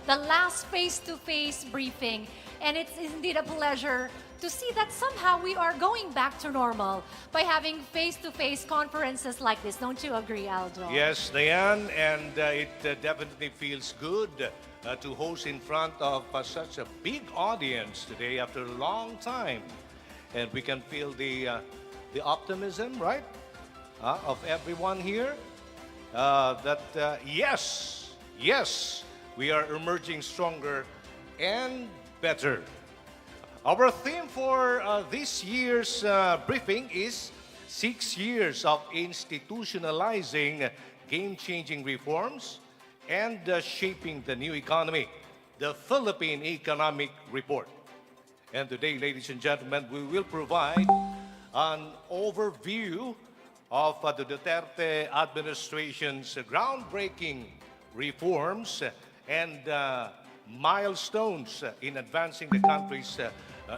the last face-to-face briefing. And it's indeed a pleasure to see that somehow we are going back to normal by having face-to-face conferences like this. Don't you agree, Aldo? Yes, Diane, and it definitely feels good to host in front of such a big audience today after a long time. And we can feel the optimism, right, of everyone here. Yes, we are emerging stronger and better. Our theme for this year's briefing is 6 years of institutionalizing game-changing reforms and shaping the new economy, the Philippine Economic Report. And today, ladies and gentlemen, we will provide an overview of the Duterte administration's groundbreaking reforms and milestones in advancing the country's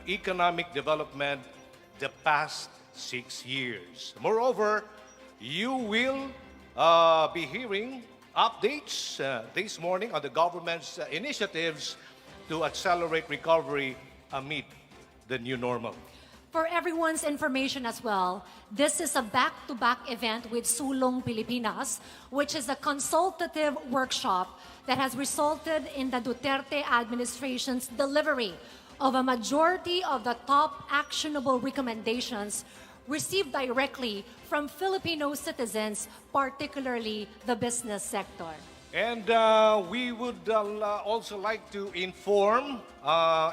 economic development the past 6 years. Moreover, you will be hearing updates this morning on the government's initiatives to accelerate recovery amid the new normal. For everyone's information as well, this is a back-to-back event with Sulong Pilipinas, which is a consultative workshop that has resulted in the Duterte administration's delivery of a majority of the top actionable recommendations received directly from Filipino citizens, particularly the business sector. And we would also like to inform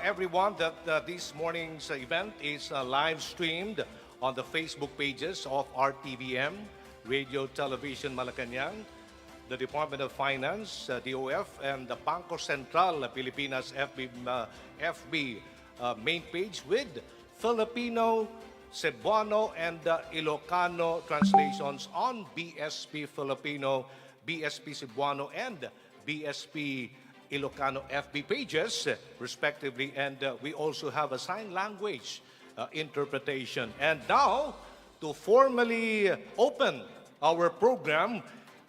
everyone that this morning's event is live streamed on the Facebook pages of RTVM, Radio Television Malacanang, the Department of Finance, DOF, and the Bangko Sentral Pilipinas FB main page with Filipino, Cebuano, and Ilocano translations on BSP Filipino, BSP Cebuano, and BSP Ilocano FB pages, respectively. And we also have a sign language interpretation. And now, to formally open our program,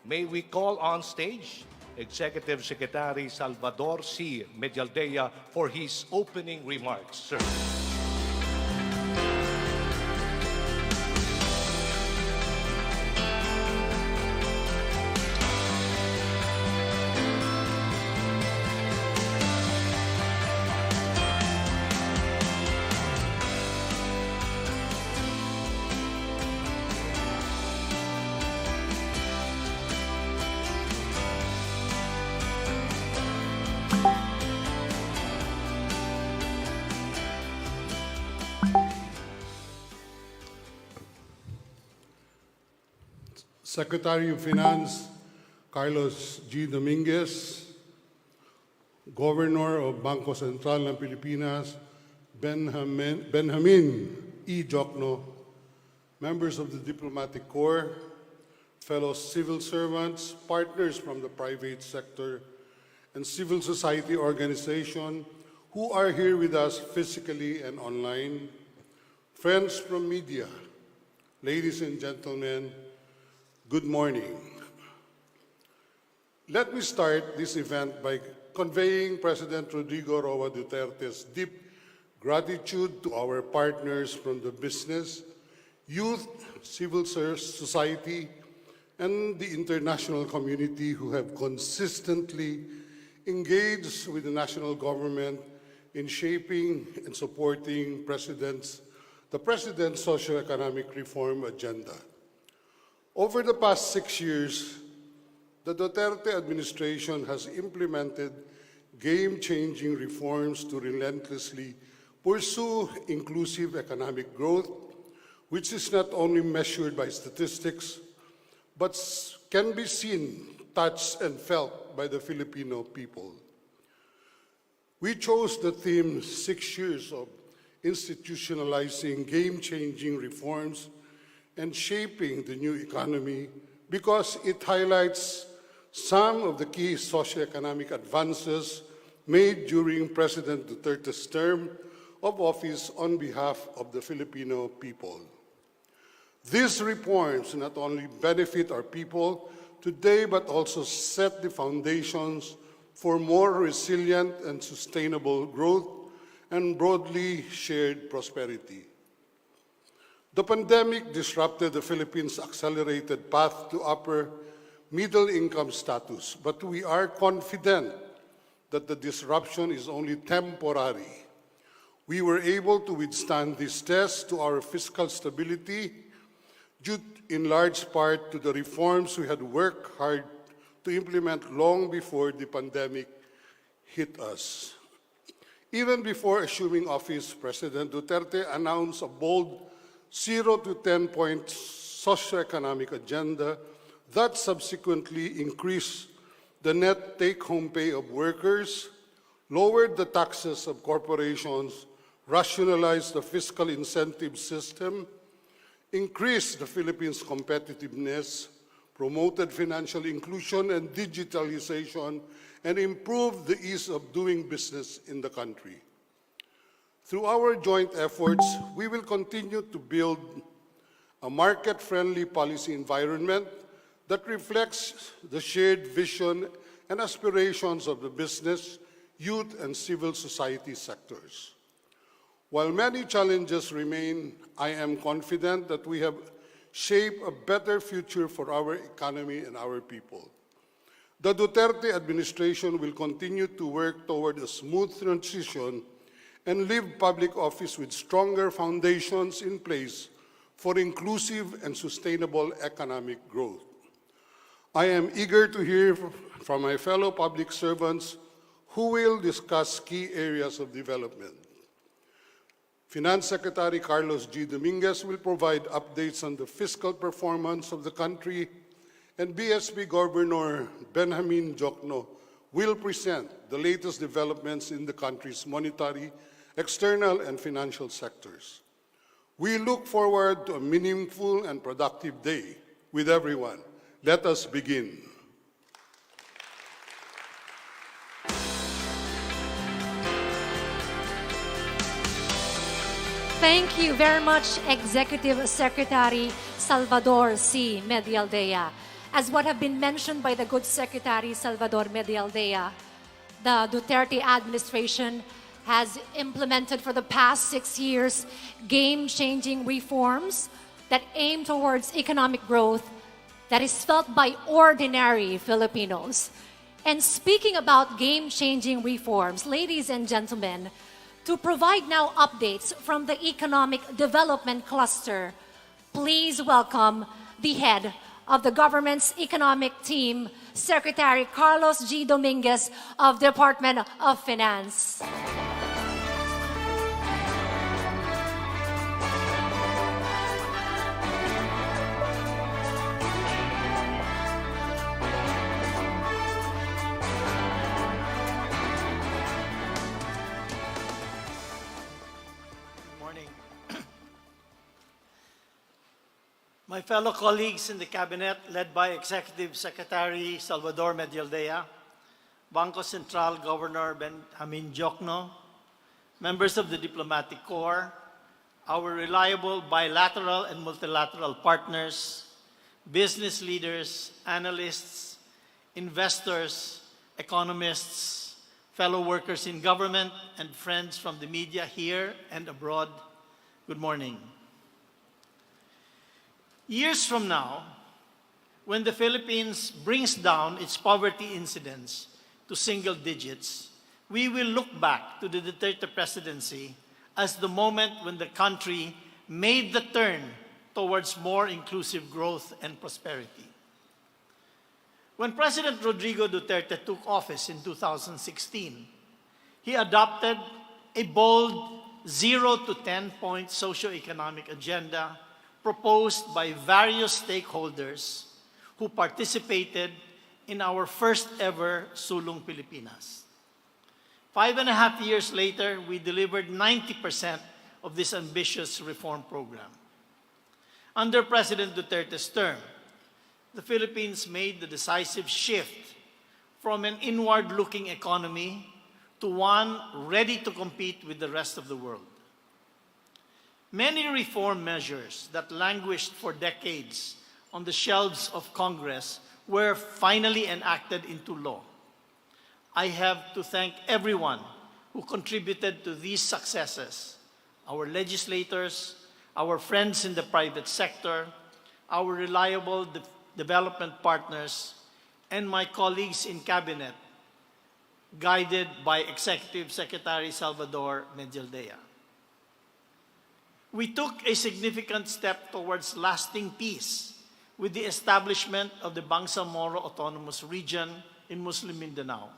may we call on stage Executive Secretary Salvador C. Medialdea for his opening remarks. Sir. Secretary of Finance Carlos G. Dominguez, Governor of Bangko Sentral ng Pilipinas Benjamin E. Jokno, members of the Diplomatic Corps, fellow civil servants, partners from the private sector, and civil society organization who are here with us physically and online, friends from media, ladies and gentlemen, good morning. Let me start this event by conveying President Rodrigo Roa Duterte's deep gratitude to our partners from the business, youth, civil society, and the international community who have consistently engaged with the national government in shaping and supporting the President's socio-economic reform agenda. Over the past 6 years, the Duterte administration has implemented game-changing reforms to relentlessly pursue inclusive economic growth, which is not only measured by statistics, but can be seen, touched, and felt by the Filipino people. We chose the theme 6 years of institutionalizing game-changing reforms and shaping the new economy because it highlights some of the key socioeconomic advances made during President Duterte's term of office on behalf of the Filipino people. These reforms not only benefit our people today but also set the foundations for more resilient and sustainable growth and broadly shared prosperity. The pandemic disrupted the Philippines' accelerated path to upper middle income status, but we are confident that the disruption is only temporary. We were able to withstand this test to our fiscal stability due in large part to the reforms we had worked hard to implement long before the pandemic hit us. Even before assuming office, President Duterte announced a bold 0 to 10-point socio-economic agenda that subsequently increased the net take-home pay of workers, lowered the taxes of corporations, rationalized the fiscal incentive system, increased the Philippines' competitiveness, promoted financial inclusion and digitalization, and improved the ease of doing business in the country. Through our joint efforts, we will continue to build a market-friendly policy environment that reflects the shared vision and aspirations of the business, youth, and civil society sectors. While many challenges remain, I am confident that we have shaped a better future for our economy and our people. The Duterte administration will continue to work toward a smooth transition and leave public office with stronger foundations in place for inclusive and sustainable economic growth. I am eager to hear from my fellow public servants who will discuss key areas of development. Finance Secretary Carlos G. Dominguez will provide updates on the fiscal performance of the country, and BSP Governor Benjamin Jokno will present the latest developments in the country's monetary, external, and financial sectors. We look forward to a meaningful and productive day with everyone. Let us begin. Thank you very much, Executive Secretary Salvador C. Medialdea. As what have been mentioned by the good Secretary Salvador Medialdea, the Duterte administration has implemented for the past 6 years game-changing reforms that aim towards economic growth that is felt by ordinary Filipinos. And speaking about game-changing reforms, ladies and gentlemen, to provide now updates from the Economic Development Cluster, please welcome the head of the government's economic team, Secretary Carlos G. Dominguez of Department of Finance. My fellow colleagues in the Cabinet, led by Executive Secretary Salvador Medialdea, Bangko Sentral Governor Benjamin Jokno, members of the Diplomatic Corps, our reliable bilateral and multilateral partners, business leaders, analysts, investors, economists, fellow workers in government, and friends from the media here and abroad, good morning. Years from now, when the Philippines brings down its poverty incidence to single digits, we will look back to the Duterte presidency as the moment when the country made the turn towards more inclusive growth and prosperity. When President Rodrigo Duterte took office in 2016, he adopted a bold 0 to 10-point socio-economic agenda proposed by various stakeholders who participated in our first ever Sulong Pilipinas. 5.5 years later, we delivered 90% of this ambitious reform program. Under President Duterte's term, the Philippines made the decisive shift from an inward-looking economy to one ready to compete with the rest of the world. Many reform measures that languished for decades on the shelves of Congress were finally enacted into law. I have to thank everyone who contributed to these successes: our legislators, our friends in the private sector, our reliable development partners, and my colleagues in Cabinet, guided by Executive Secretary Salvador Medialdea. We took a significant step towards lasting peace with the establishment of the Bangsamoro Autonomous Region in Muslim Mindanao.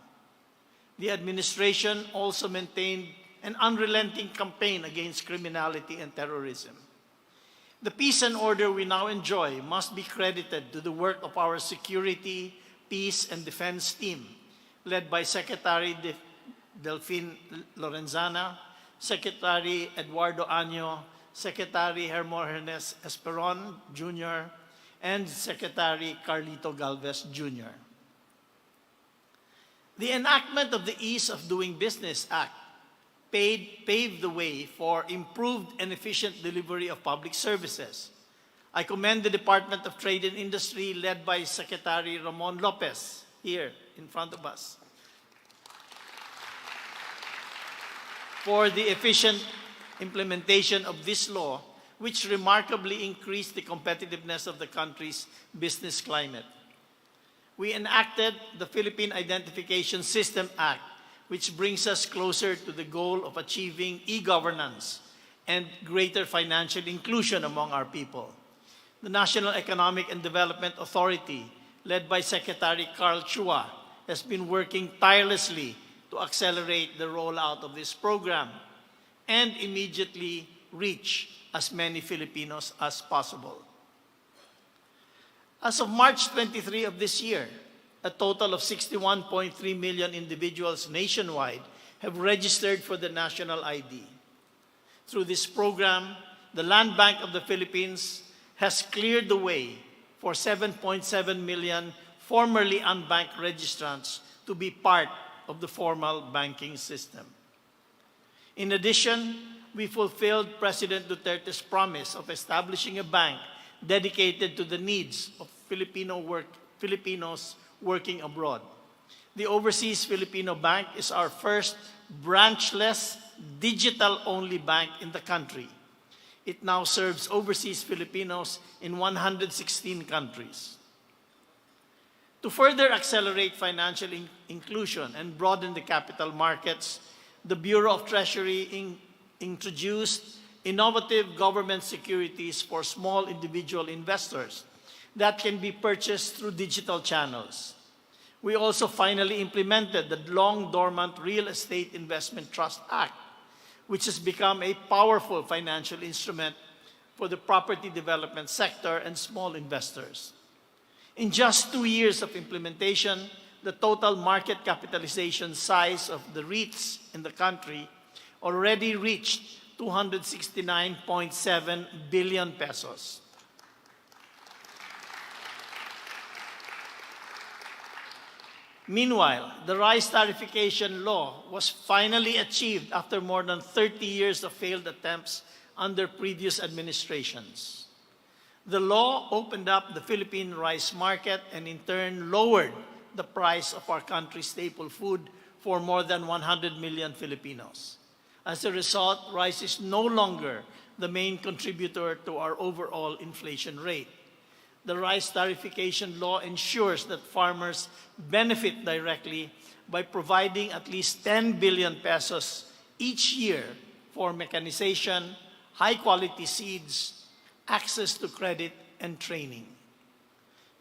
The administration also maintained an unrelenting campaign against criminality and terrorism. The peace and order we now enjoy must be credited to the work of our Security, Peace, and Defense team, led by Secretary Delfin Lorenzana, Secretary Eduardo Año, Secretary Hermogenes Esperon Jr., and Secretary Carlito Galvez Jr. The enactment of the Ease of Doing Business Act paved the way for improved and efficient delivery of public services. I commend the Department of Trade and Industry, led by Secretary Ramon Lopez, here in front of us, for the efficient implementation of this law, which remarkably increased the competitiveness of the country's business climate. We enacted the Philippine Identification System Act, which brings us closer to the goal of achieving e-governance and greater financial inclusion among our people. The National Economic and Development Authority, led by Secretary Carl Chua, has been working tirelessly to accelerate the rollout of this program and immediately reach as many Filipinos as possible. As of March 23 of this year, a total of 61.3 million individuals nationwide have registered for the National ID. Through this program, the Land Bank of the Philippines has cleared the way for 7.7 million formerly unbanked registrants to be part of the formal banking system. In addition, we fulfilled President Duterte's promise of establishing a bank dedicated to the needs of Filipinos working abroad. The Overseas Filipino Bank is our first branchless, digital-only bank in the country. It now serves overseas Filipinos in 116 countries. To further accelerate financial inclusion and broaden the capital markets, the Bureau of Treasury introduced innovative government securities for small individual investors that can be purchased through digital channels. We also finally implemented the long-dormant Real Estate Investment Trust Act, which has become a powerful financial instrument for the property development sector and small investors. In just 2 years of implementation, the total market capitalization size of the REITs in the country already reached 269.7 billion pesos. Meanwhile, the rice tariffication law was finally achieved after more than 30 years of failed attempts under previous administrations. The law opened up the Philippine rice market and in turn lowered the price of our country's staple food for more than 100 million Filipinos. As a result, rice is no longer the main contributor to our overall inflation rate. The rice tariffication law ensures that farmers benefit directly by providing at least 10 billion pesos each year for mechanization, high-quality seeds, access to credit, and training.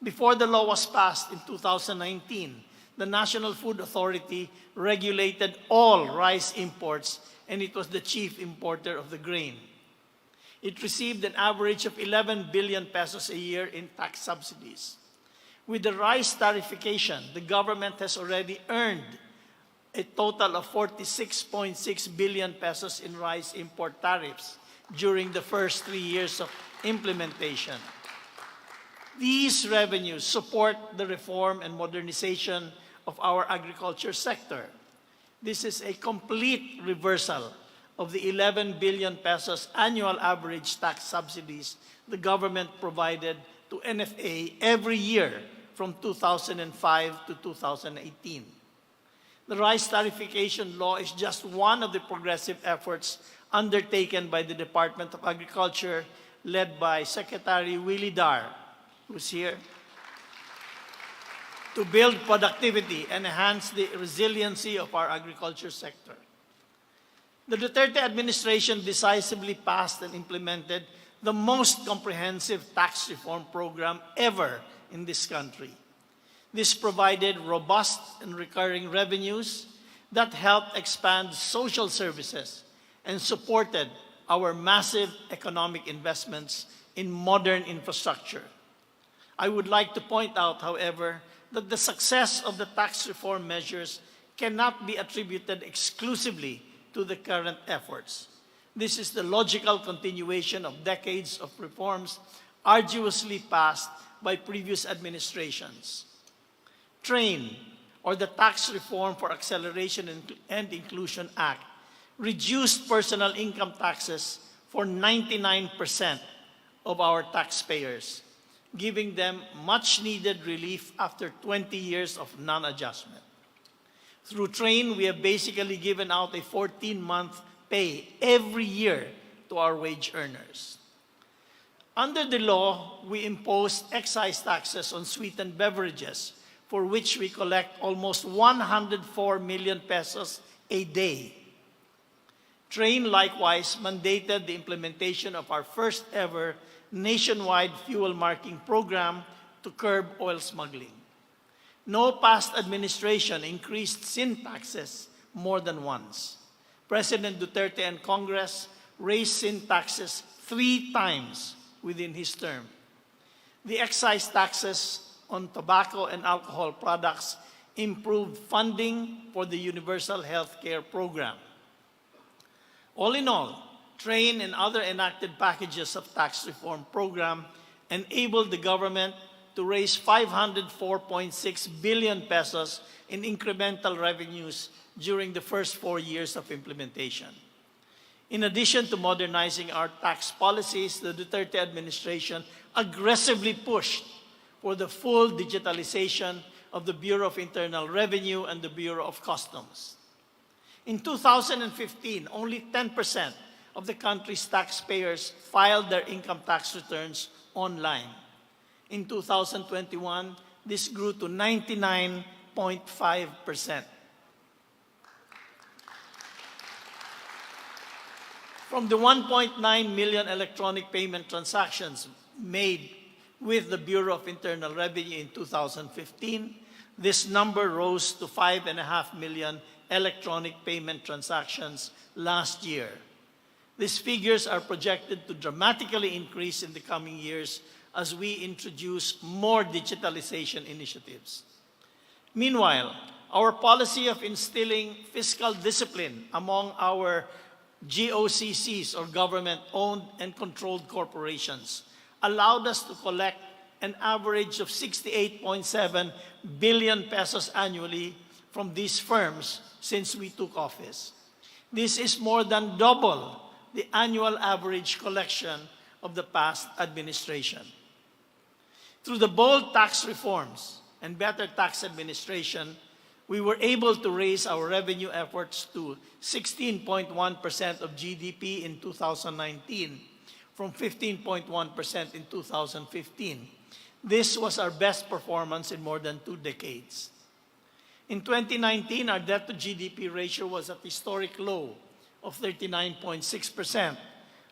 Before the law was passed in 2019, the National Food Authority regulated all rice imports, and it was the chief importer of the grain. It received an average of 11 billion pesos a year in tax subsidies. With the rice tariffication, the government has already earned a total of 46.6 billion pesos in rice import tariffs during the first 3 years of implementation. These revenues support the reform and modernization of our agriculture sector. This is a complete reversal of the 11 billion pesos annual average tax subsidies the government provided to NFA every year from 2005 to 2018. The rice tariffication law is just one of the progressive efforts undertaken by the Department of Agriculture, led by Secretary Willie Dar, who's here, to build productivity and enhance the resiliency of our agriculture sector. The Duterte administration decisively passed and implemented the most comprehensive tax reform program ever in this country. This provided robust and recurring revenues that helped expand social services and supported our massive economic investments in modern infrastructure. I would like to point out, however, that the success of the tax reform measures cannot be attributed exclusively to the current efforts. This is the logical continuation of decades of reforms arduously passed by previous administrations. TRAIN, or the Tax Reform for Acceleration and Inclusion Act, reduced personal income taxes for 99% of our taxpayers, giving them much-needed relief after 20 years of non-adjustment. Through TRAIN, we have basically given out a 14-month pay every year to our wage earners. Under the law, we imposed excise taxes on sweetened beverages, for which we collect almost 104 million pesos a day. TRAIN likewise mandated the implementation of our first ever nationwide fuel marking program to curb oil smuggling. No past administration increased sin taxes more than once. President Duterte and Congress raised sin taxes 3 times within his term. The excise taxes on tobacco and alcohol products improved funding for the Universal Health Care Program. All in all, TRAIN and other enacted packages of tax reform program enabled the government to raise 504.6 billion pesos in incremental revenues during the first 4 years of implementation. In addition to modernizing our tax policies, the Duterte administration aggressively pushed for the full digitalization of the Bureau of Internal Revenue and the Bureau of Customs. In 2015, only 10% of the country's taxpayers filed their income tax returns online. In 2021, this grew to 99.5%. From the 1.9 million electronic payment transactions made with the Bureau of Internal Revenue in 2015, this number rose to 5.5 million electronic payment transactions last year. These figures are projected to dramatically increase in the coming years as we introduce more digitalization initiatives. Meanwhile, our policy of instilling fiscal discipline among our GOCCs, or government-owned and controlled corporations, allowed us to collect an average of 68.7 billion pesos annually from these firms since we took office. This is more than double the annual average collection of the past administration. Through the bold tax reforms and better tax administration, we were able to raise our revenue efforts to 16.1% of GDP in 2019 from 15.1% in 2015. This was our best performance in more than 2 decades. In 2019, our debt to GDP ratio was at historic low of 39.6%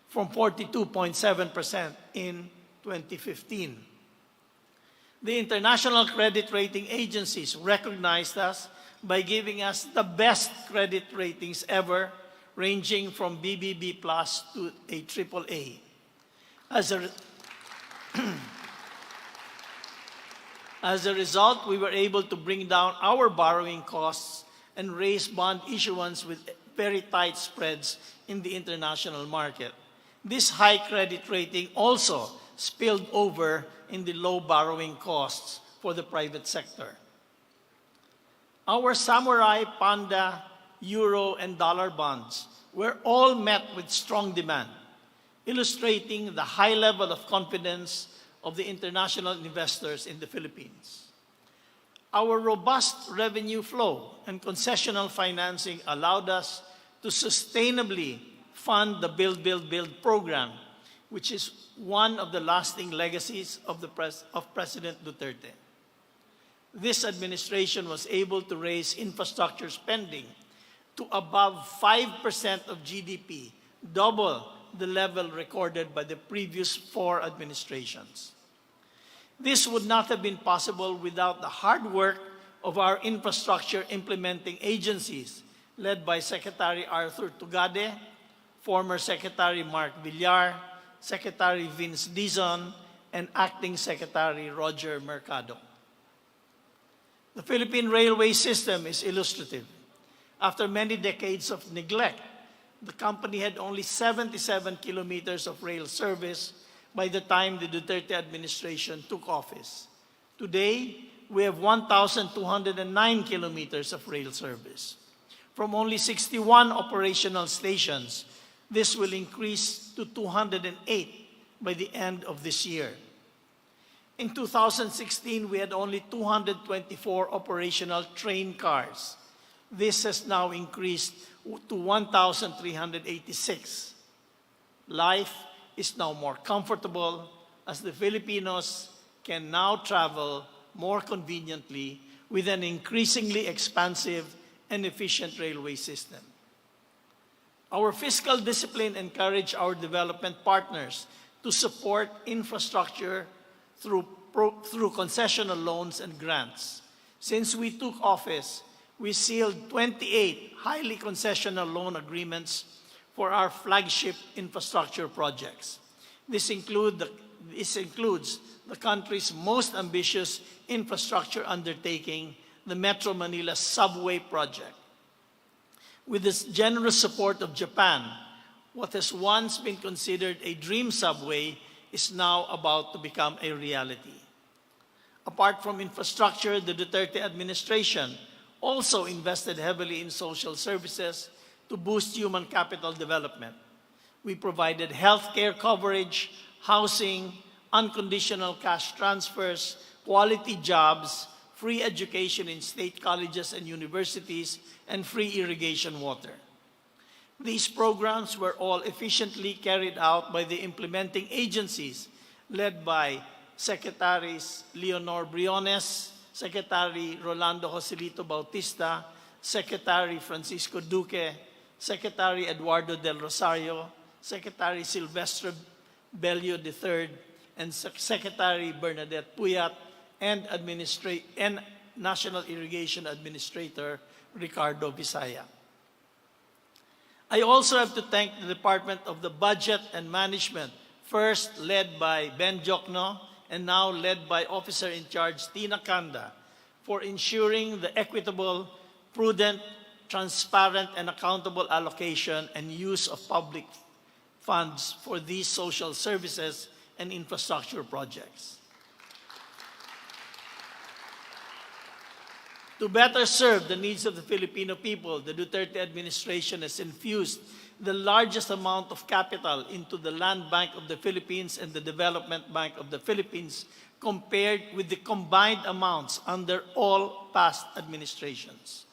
from 42.7% in 2015. The international credit rating agencies recognized us by giving us the best credit ratings ever, ranging from BBB+ to a AAA. As a result, we were able to bring down our borrowing costs and raise bond issuance with very tight spreads in the international market. This high credit rating also spilled over in the low borrowing costs for the private sector. Our Samurai, Panda, Euro, and dollar bonds were all met with strong demand, illustrating the high level of confidence of the international investors in the Philippines. Our robust revenue flow and concessional financing allowed us to sustainably fund the Build, Build, Build program, which is one of the lasting legacies of President Duterte. This administration was able to raise infrastructure spending to above 5% of GDP, double the level recorded by the previous 4 administrations. This would not have been possible without the hard work of our infrastructure implementing agencies led by Secretary Arthur Tugade, former Secretary Mark Villar, Secretary Vince Dizon, and Acting Secretary Roger Mercado. The Philippine railway system is illustrative. After many decades of neglect, the company had only 77 kilometers of rail service by the time the Duterte administration took office. Today, we have 1,209 kilometers of rail service. From only 61 operational stations, this will increase to 208 by the end of this year. In 2016, we had only 224 operational train cars. This has now increased to 1,386. Life is now more comfortable as the Filipinos can now travel more conveniently with an increasingly expansive and efficient railway system. Our fiscal discipline encouraged our development partners to support infrastructure through concessional loans and grants. Since we took office, we sealed 28 highly concessional loan agreements for our flagship infrastructure projects. This includes the country's most ambitious infrastructure undertaking, the Metro Manila Subway Project. With the generous support of Japan, what has once been considered a dream subway is now about to become a reality. Apart from infrastructure, the Duterte administration also invested heavily in social services to boost human capital development. We provided healthcare coverage, housing, unconditional cash transfers, quality jobs, free education in state colleges and universities, and free irrigation water. These programs were all efficiently carried out by the implementing agencies led by Secretaries Leonor Briones, Secretary Rolando Joselito Bautista, Secretary Francisco Duque, Secretary Eduardo Del Rosario, Secretary Silvestre Bello III, and Secretary Bernadette Puyat, and National Irrigation Administrator Ricardo Visaya. I also have to thank the Department of the Budget and Management, first led by Ben Jokno and now led by Officer in Charge Tina Kanda, for ensuring the equitable, prudent, transparent, and accountable allocation and use of public funds for these social services and infrastructure projects. To better serve the needs of the Filipino people, the Duterte administration has infused the largest amount of capital into the Land Bank of the Philippines and the Development Bank of the Philippines compared with the combined amounts under all past administrations.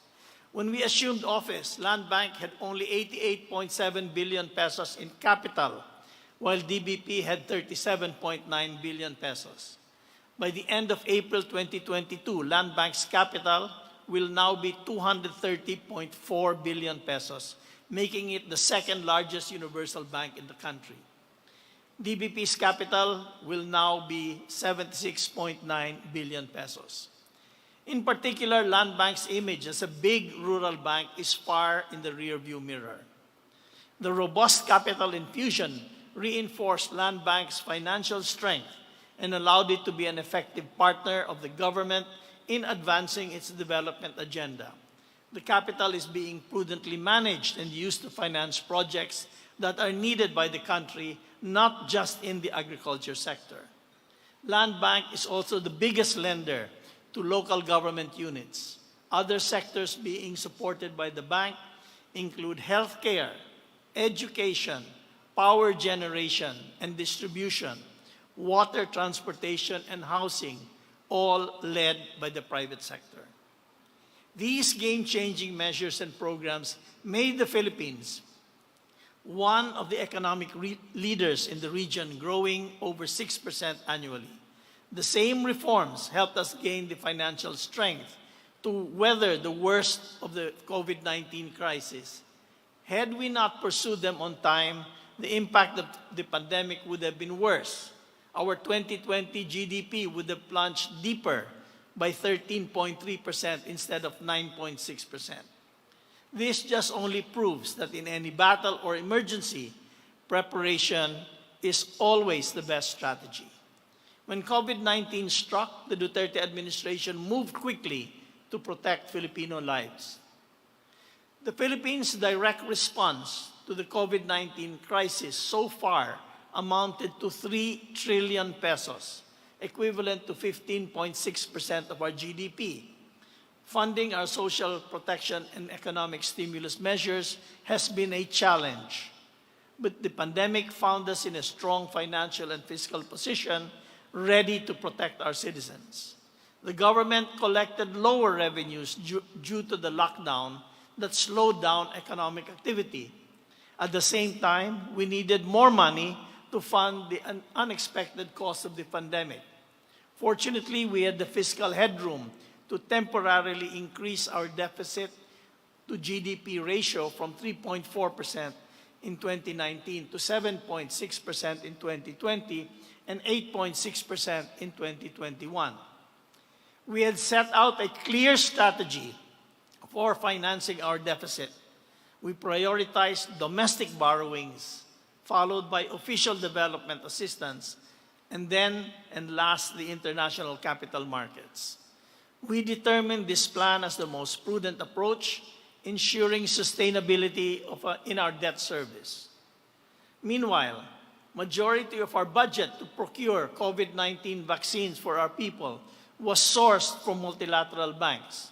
When we assumed office, Land Bank had only 88.7 billion pesos in capital, while DBP had 37.9 billion pesos. By the end of April 2022, Land Bank's capital will now be 230.4 billion pesos, making it the second largest universal bank in the country. DBP's capital will now be 76.9 billion pesos. In particular, Land Bank's image as a big rural bank is far in the rearview mirror. The robust capital infusion reinforced Land Bank's financial strength and allowed it to be an effective partner of the government in advancing its development agenda. The capital is being prudently managed and used to finance projects that are needed by the country, not just in the agriculture sector. Land Bank is also the biggest lender to local government units. Other sectors being supported by the bank include healthcare, education, power generation and distribution, water transportation and housing, all led by the private sector. These game-changing measures and programs made the Philippines one of the economic leaders in the region, growing over 6% annually. The same reforms helped us gain the financial strength to weather the worst of the COVID-19 crisis. Had we not pursued them on time, the impact of the pandemic would have been worse. Our 2020 GDP would have plunged deeper by 13.3% instead of 9.6%. This just only proves that in any battle or emergency, preparation is always the best strategy. When COVID-19 struck, the Duterte administration moved quickly to protect Filipino lives. The Philippines' direct response to the COVID-19 crisis so far amounted to 3 trillion pesos, equivalent to 15.6% of our GDP. Funding our social protection and economic stimulus measures has been a challenge. But the pandemic found us in a strong financial and fiscal position, ready to protect our citizens. The government collected lower revenues due to the lockdown that slowed down economic activity. At the same time, we needed more money to fund the unexpected cost of the pandemic. Fortunately, we had the fiscal headroom to temporarily increase our deficit to GDP ratio from 3.4% in 2019 to 7.6% in 2020 and 8.6% in 2021. We had set out a clear strategy for financing our deficit. We prioritized domestic borrowings, followed by official development assistance, and then and last, the international capital markets. We determined this plan as the most prudent approach, ensuring sustainability in our debt service. Meanwhile, majority of our budget to procure COVID-19 vaccines for our people was sourced from multilateral banks.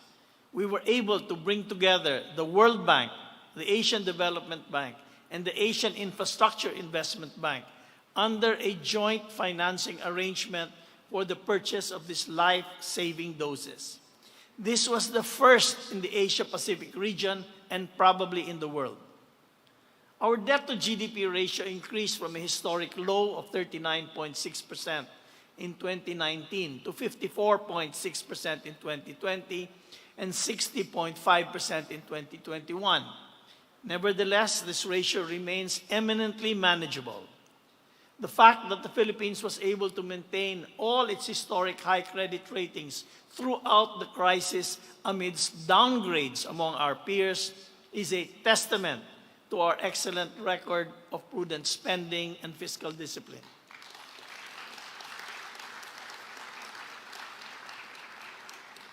We were able to bring together the World Bank, the Asian Development Bank, and the Asian Infrastructure Investment Bank under a joint financing arrangement for the purchase of these life-saving doses. This was the first in the Asia-Pacific region and probably in the world. Our debt-to-GDP ratio increased from a historic low of 39.6% in 2019 to 54.6% in 2020 and 60.5% in 2021. Nevertheless, this ratio remains eminently manageable. The fact that the Philippines was able to maintain all its historic high credit ratings throughout the crisis amidst downgrades among our peers is a testament to our excellent record of prudent spending and fiscal discipline.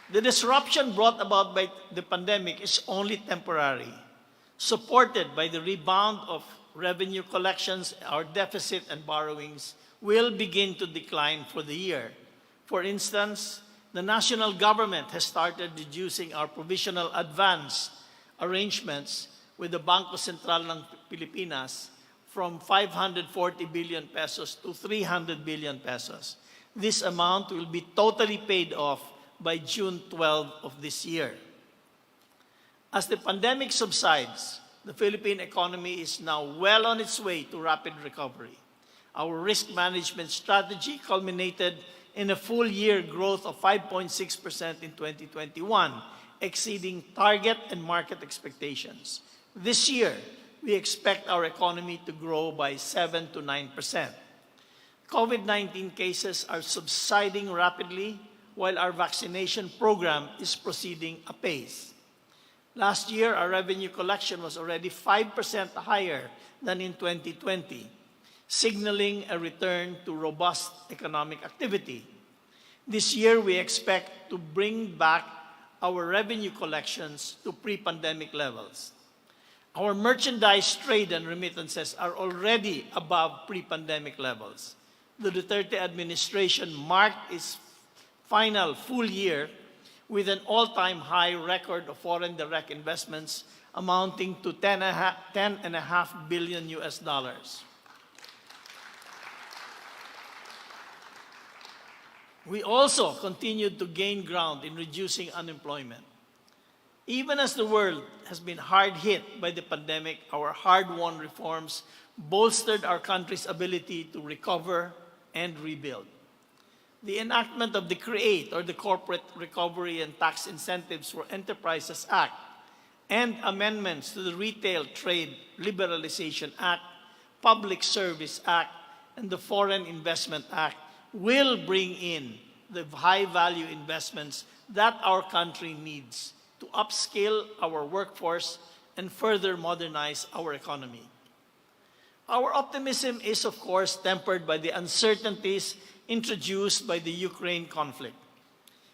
The disruption brought about by the pandemic is only temporary. Supported by the rebound of revenue collections, our deficit and borrowings will begin to decline for the year. For instance, the national government has started reducing our provisional advance arrangements with the Bangko Sentral ng Pilipinas from 540 billion pesos to 300 billion pesos. This amount will be totally paid off by June 12 of this year. As the pandemic subsides, the Philippine economy is now well on its way to rapid recovery. Our risk management strategy culminated in a full-year growth of 5.6% in 2021, exceeding target and market expectations. This year, we expect our economy to grow by 7 to 9%. COVID-19 cases are subsiding rapidly, while our vaccination program is proceeding apace. Last year, our revenue collection was already 5% higher than in 2020, signaling a return to robust economic activity. This year, we expect to bring back our revenue collections to pre-pandemic levels. Our merchandise trade and remittances are already above pre-pandemic levels. The Duterte administration marked its final full year with an all-time high record of foreign direct investments amounting to $10.5 billion US. We also continued to gain ground in reducing unemployment. Even as the world has been hard hit by the pandemic, our hard-won reforms bolstered our country's ability to recover and rebuild. The enactment of the CREATE, or the Corporate Recovery and Tax Incentives for Enterprises Act, and amendments to the Retail Trade Liberalization Act, Public Service Act, and the Foreign Investment Act will bring in the high-value investments that our country needs to upskill our workforce and further modernize our economy. Our optimism is, of course, tempered by the uncertainties introduced by the Ukraine conflict.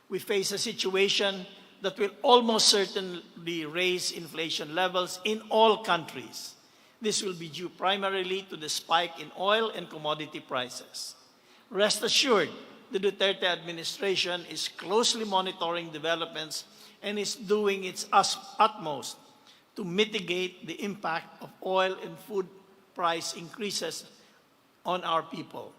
We face a situation that will almost certainly raise inflation levels in all countries. This will be due primarily to the spike in oil and commodity prices. Rest assured, the Duterte administration is closely monitoring developments and is doing its utmost to mitigate the impact of oil and food price increases on our people.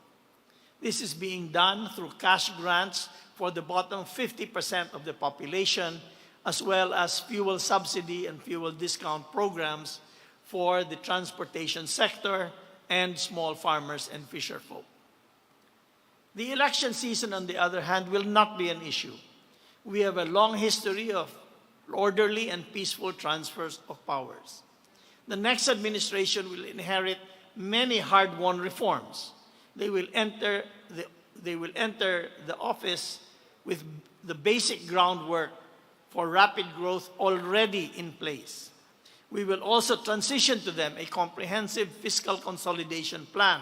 This is being done through cash grants for the bottom 50% of the population, as well as fuel subsidy and fuel discount programs for the transportation sector and small farmers and fisherfolk. The election season, on the other hand, will not be an issue. We have a long history of orderly and peaceful transfers of powers. The next administration will inherit many hard-won reforms. They will enter the office with the basic groundwork for rapid growth already in place. We will also transition to them a comprehensive fiscal consolidation plan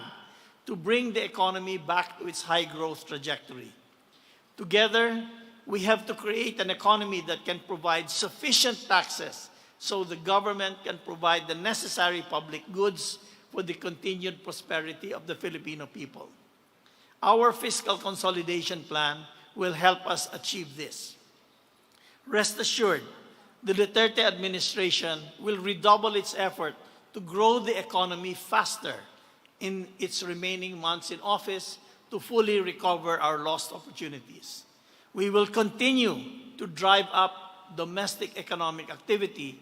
to bring the economy back to its high growth trajectory. Together, we have to create an economy that can provide sufficient taxes so the government can provide the necessary public goods for the continued prosperity of the Filipino people. Our fiscal consolidation plan will help us achieve this. Rest assured, the Duterte administration will redouble its effort to grow the economy faster in its remaining months in office to fully recover our lost opportunities. We will continue to drive up domestic economic activity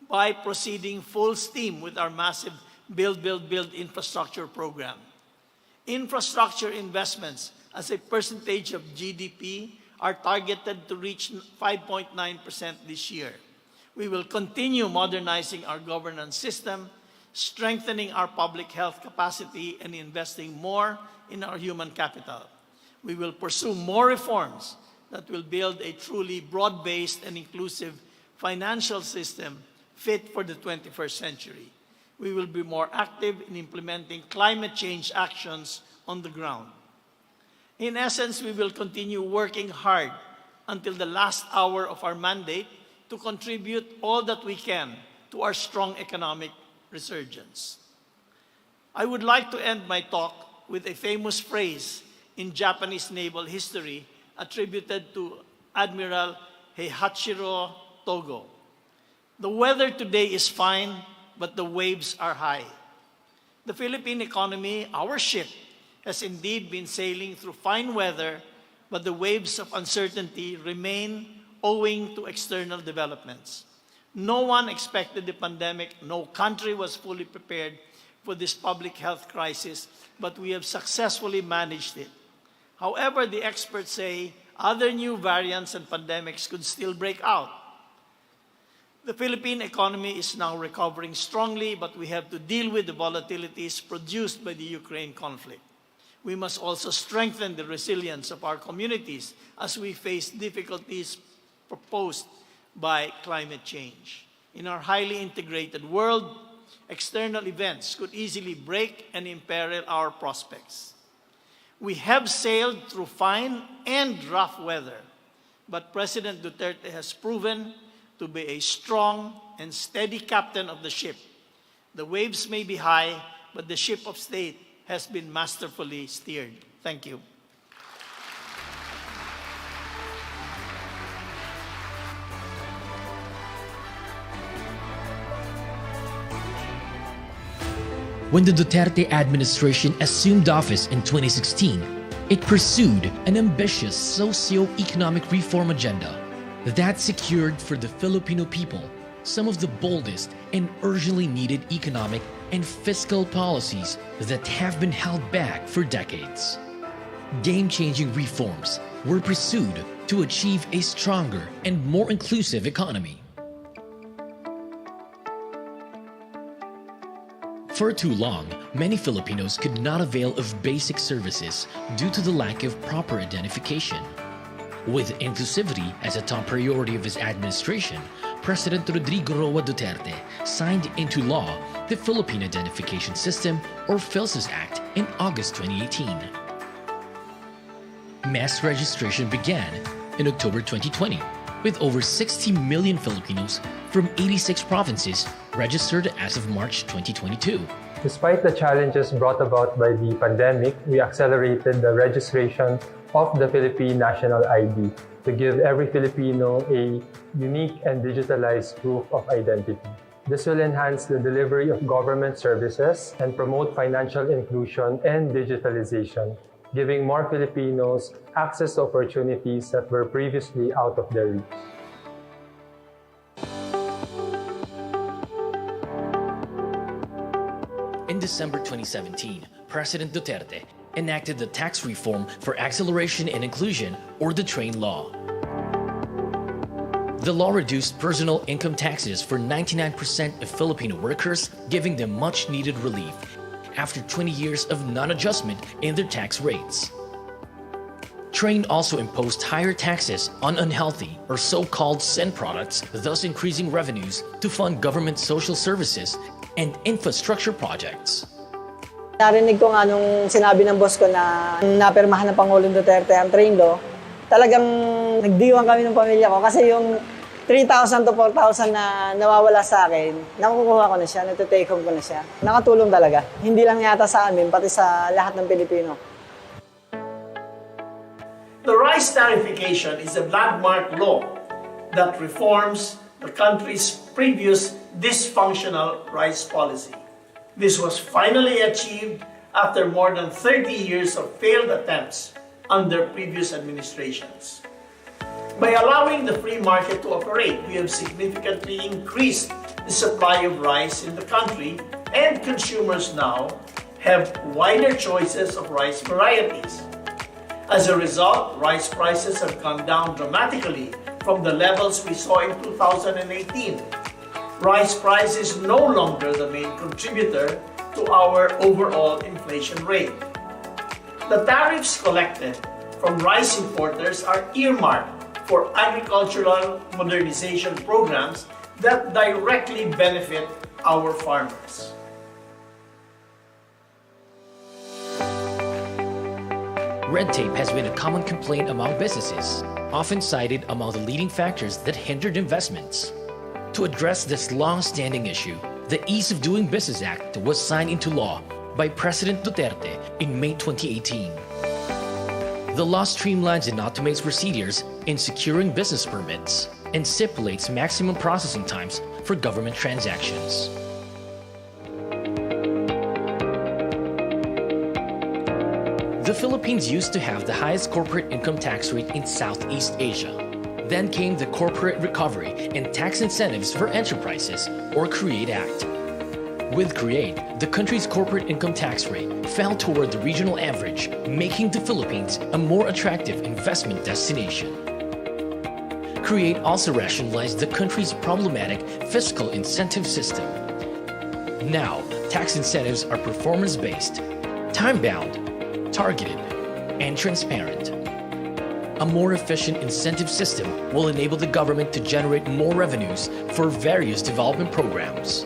by proceeding full steam with our massive Build, Build, Build infrastructure program. Infrastructure investments as a percentage of GDP are targeted to reach 5.9% this year. We will continue modernizing our governance system, strengthening our public health capacity, and investing more in our human capital. We will pursue more reforms that will build a truly broad-based and inclusive financial system fit for the 21st century. We will be more active in implementing climate change actions on the ground. In essence, we will continue working hard until the last hour of our mandate to contribute all that we can to our strong economic resurgence. I would like to end my talk with a famous phrase in Japanese naval history attributed to Admiral Heihachiro Togo. The weather today is fine, but the waves are high. The Philippine economy, our ship, has indeed been sailing through fine weather, but the waves of uncertainty remain owing to external developments. No one expected the pandemic. No country was fully prepared for this public health crisis, but we have successfully managed it. However, the experts say other new variants and pandemics could still break out. The Philippine economy is now recovering strongly, but we have to deal with the volatilities produced by the Ukraine conflict. We must also strengthen the resilience of our communities as we face difficulties proposed by climate change. In our highly integrated world, external events could easily break and imperil our prospects. We have sailed through fine and rough weather, but President Duterte has proven to be a strong and steady captain of the ship. The waves may be high, but the ship of state has been masterfully steered. Thank you. When the Duterte administration assumed office in 2016, It pursued an ambitious socio-economic reform agenda that secured for the Filipino people some of the boldest and urgently needed economic and fiscal policies that have been held back for decades. Game-changing reforms were pursued to achieve a stronger and more inclusive economy. For too long, many Filipinos could not avail of basic services due to the lack of proper identification. With inclusivity as a top priority of his administration, President Rodrigo Roa Duterte signed into law the Philippine Identification System, or PhilSys Act, in August 2018. Mass registration began in October 2020, with over 60 million Filipinos from 86 provinces registered as of March 2022. Despite the challenges brought about by the pandemic, we accelerated the registration of the Philippine National Id to give every Filipino a unique and digitalized proof of identity. This will enhance the delivery of government services and promote financial inclusion and digitalization, giving more Filipinos access to opportunities that were previously out of their reach. In December 2017, President Duterte enacted the Tax Reform for Acceleration and Inclusion, or the TRAIN Law. The law reduced personal income taxes for 99% of Filipino workers, giving them much-needed relief after 20 years of non-adjustment in their tax rates. TRAIN also imposed higher taxes on unhealthy or so-called sin products, thus increasing revenues to fund government social services and infrastructure projects. Narinig ko nga nung sinabi ng boss ko na napirmahan ng Pangulong Duterte ang TRAIN Law, talagang nagdiwang kami ng pamilya ko kasi yung 3,000 to 4,000 na nawawala sa akin, nakukuha ko na siya, natitake home ko na siya. Nakatulong talaga. Hindi lang yata sa amin, pati sa lahat ng Pilipino. The rice tariffication is a landmark law that reforms the country's previous dysfunctional rice policy. This was finally achieved after more than 30 years of failed attempts under previous administrations. By allowing the free market to operate, we have significantly increased the supply of rice in the country, and consumers now have wider choices of rice varieties. As a result, rice prices have gone down dramatically from the levels we saw in 2018. Rice price is no longer the main contributor to our overall inflation rate. The tariffs collected from rice importers are earmarked for agricultural modernization programs that directly benefit our farmers. Red tape has been a common complaint among businesses, often cited among the leading factors that hindered investments. To address this long-standing issue, the Ease of Doing Business Act was signed into law by President Duterte in May 2018. The law streamlines and automates procedures in securing business permits and stipulates maximum processing times for government transactions. The Philippines used to have the highest corporate income tax rate in Southeast Asia. Then came the Corporate Recovery and Tax Incentives for Enterprises, or CREATE Act. With CREATE, the country's corporate income tax rate fell toward the regional average, making the Philippines a more attractive investment destination. CREATE also rationalized the country's problematic fiscal incentive system. Now, tax incentives are performance-based, time-bound, targeted, and transparent. A more efficient incentive system will enable the government to generate more revenues for various development programs.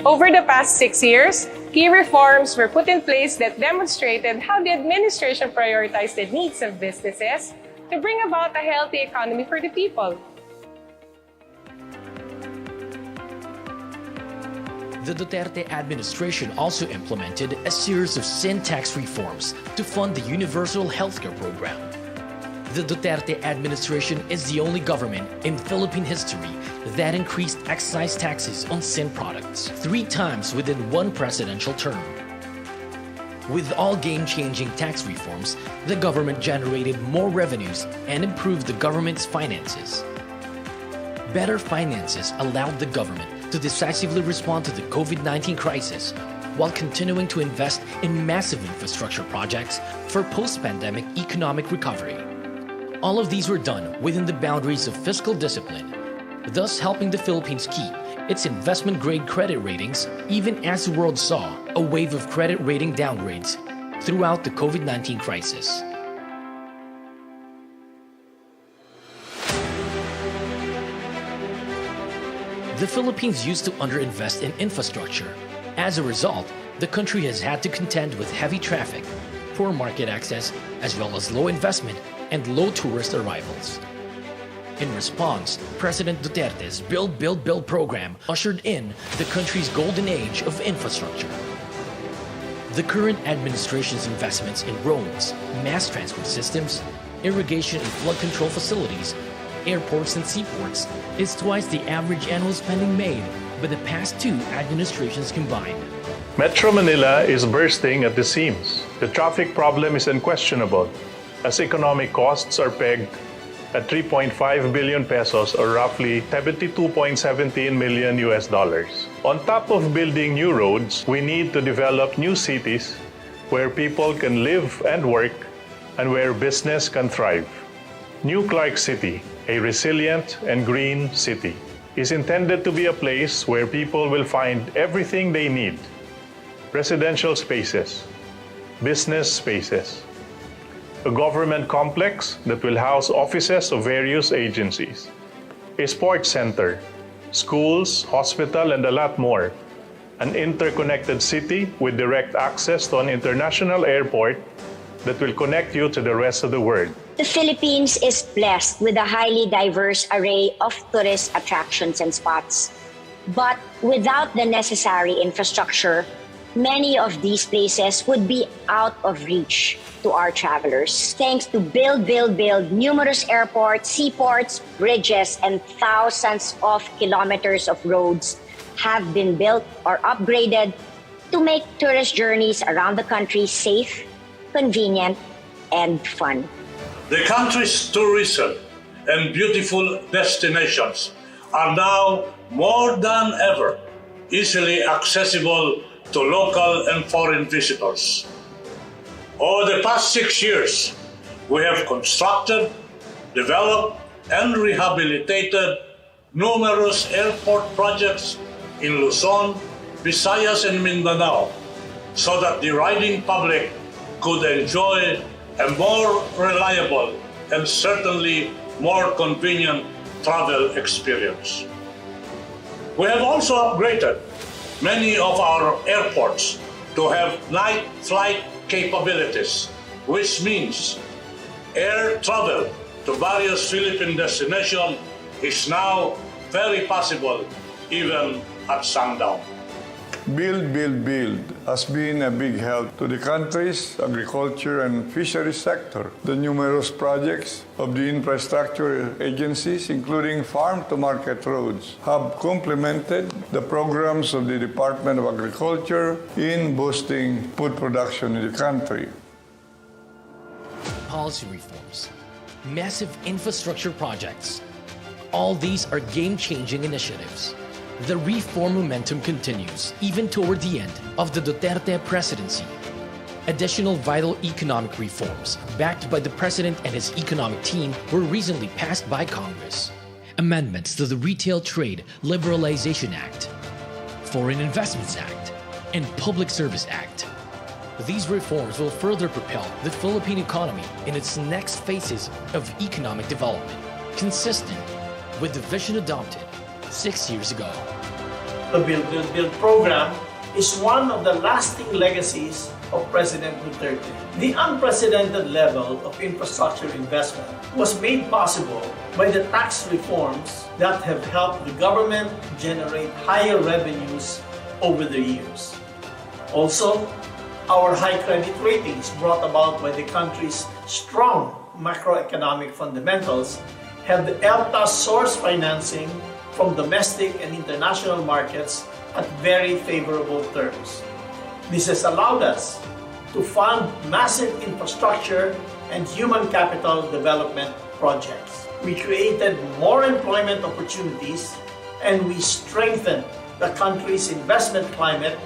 Over the past 6 years, key reforms were put in place that demonstrated how the administration prioritized the needs of businesses to bring about a healthy economy for the people. The Duterte administration also implemented a series of sin tax reforms to fund the Universal Healthcare Program. The Duterte administration is the only government in Philippine history that increased excise taxes on sin products 3 times within one presidential term. With all game-changing tax reforms, the government generated more revenues and improved the government's finances. Better finances allowed the government to decisively respond to the COVID-19 crisis while continuing to invest in massive infrastructure projects for post-pandemic economic recovery. All of these were done within the boundaries of fiscal discipline, thus helping the Philippines keep its investment-grade credit ratings even as the world saw a wave of credit rating downgrades throughout the COVID-19 crisis. The Philippines used to underinvest in infrastructure. As a result, the country has had to contend with heavy traffic, poor market access, as well as low investment and low tourist arrivals. In response, President Duterte's Build, Build, Build program ushered in the country's golden age of infrastructure. The current administration's investments in roads, mass transport systems, irrigation and flood control facilities, airports and seaports is twice the average annual spending made by the past two administrations combined. Metro Manila is bursting at the seams. The traffic problem is unquestionable, as economic costs are pegged at 3.5 billion pesos or roughly $72.17 million US. On top of building new roads, we need to develop new cities where people can live and work and where business can thrive. New Clark City, a resilient and green city, is intended to be a place where people will find everything they need: residential spaces, business spaces, a government complex that will house offices of various agencies, a sports center, schools, hospital, and a lot more, an interconnected city with direct access to an international airport that will connect you to the rest of the world. The Philippines is blessed with a highly diverse array of tourist attractions and spots. But without the necessary infrastructure, many of these places would be out of reach to our travelers. Thanks to Build, Build, Build, numerous airports, seaports, bridges, and thousands of kilometers of roads have been built or upgraded to make tourist journeys around the country safe, convenient, and fun. The country's tourism and beautiful destinations are now more than ever easily accessible to local and foreign visitors. Over the past 6 years, we have constructed, developed, and rehabilitated numerous airport projects in Luzon, Visayas, and Mindanao so that the riding public could enjoy a more reliable and certainly more convenient travel experience. We have also upgraded many of our airports to have night flight capabilities, which means air travel to various Philippine destinations is now very possible even at sundown. Build, Build, Build has been a big help to the country's agriculture and fisheries sector. The numerous projects of the infrastructure agencies, including farm-to-market roads, have complemented the programs of the Department of Agriculture in boosting food production in the country. Policy reforms, massive infrastructure projects, all these are game-changing initiatives. The reform momentum continues even toward the end of the Duterte presidency. Additional vital economic reforms, backed by the president and his economic team, were recently passed by Congress. Amendments to the Retail Trade Liberalization Act, Foreign Investments Act, and Public Service Act. These reforms will further propel the Philippine economy in its next phases of economic development, consistent with the vision adopted 6 years ago. The Build, Build, Build program is one of the lasting legacies of President Duterte. The unprecedented level of infrastructure investment was made possible by the tax reforms that have helped the government generate higher revenues over the years. Also, our high credit ratings brought about by the country's strong macroeconomic fundamentals have helped us source financing from domestic and international markets at very favorable terms. This has allowed us to fund massive infrastructure and human capital development projects. We created more employment opportunities and we strengthened the country's investment climate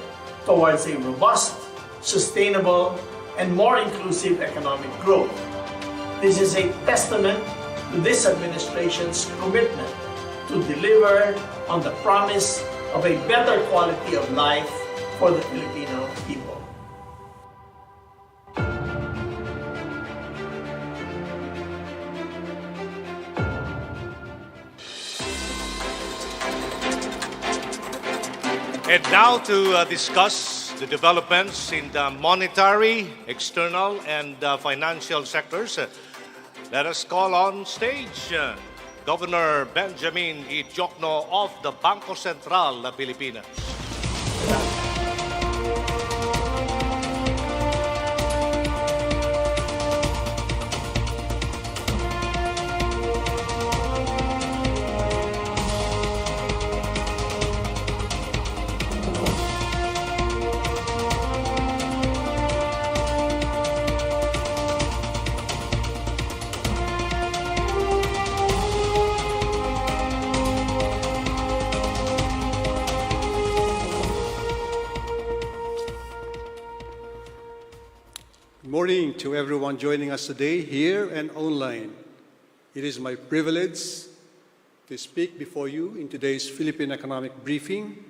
towards a robust, sustainable, and more inclusive economic growth. This is a testament to this administration's commitment to deliver on the promise of a better quality of life for the Filipino people. And now to discuss the developments in the monetary, external, and financial sectors, let us call on stage Governor Benjamin E. Diokno of the Bangko Sentral na Pilipinas. Good morning to everyone joining us today here and online. It is my privilege to speak before you in today's Philippine Economic Briefing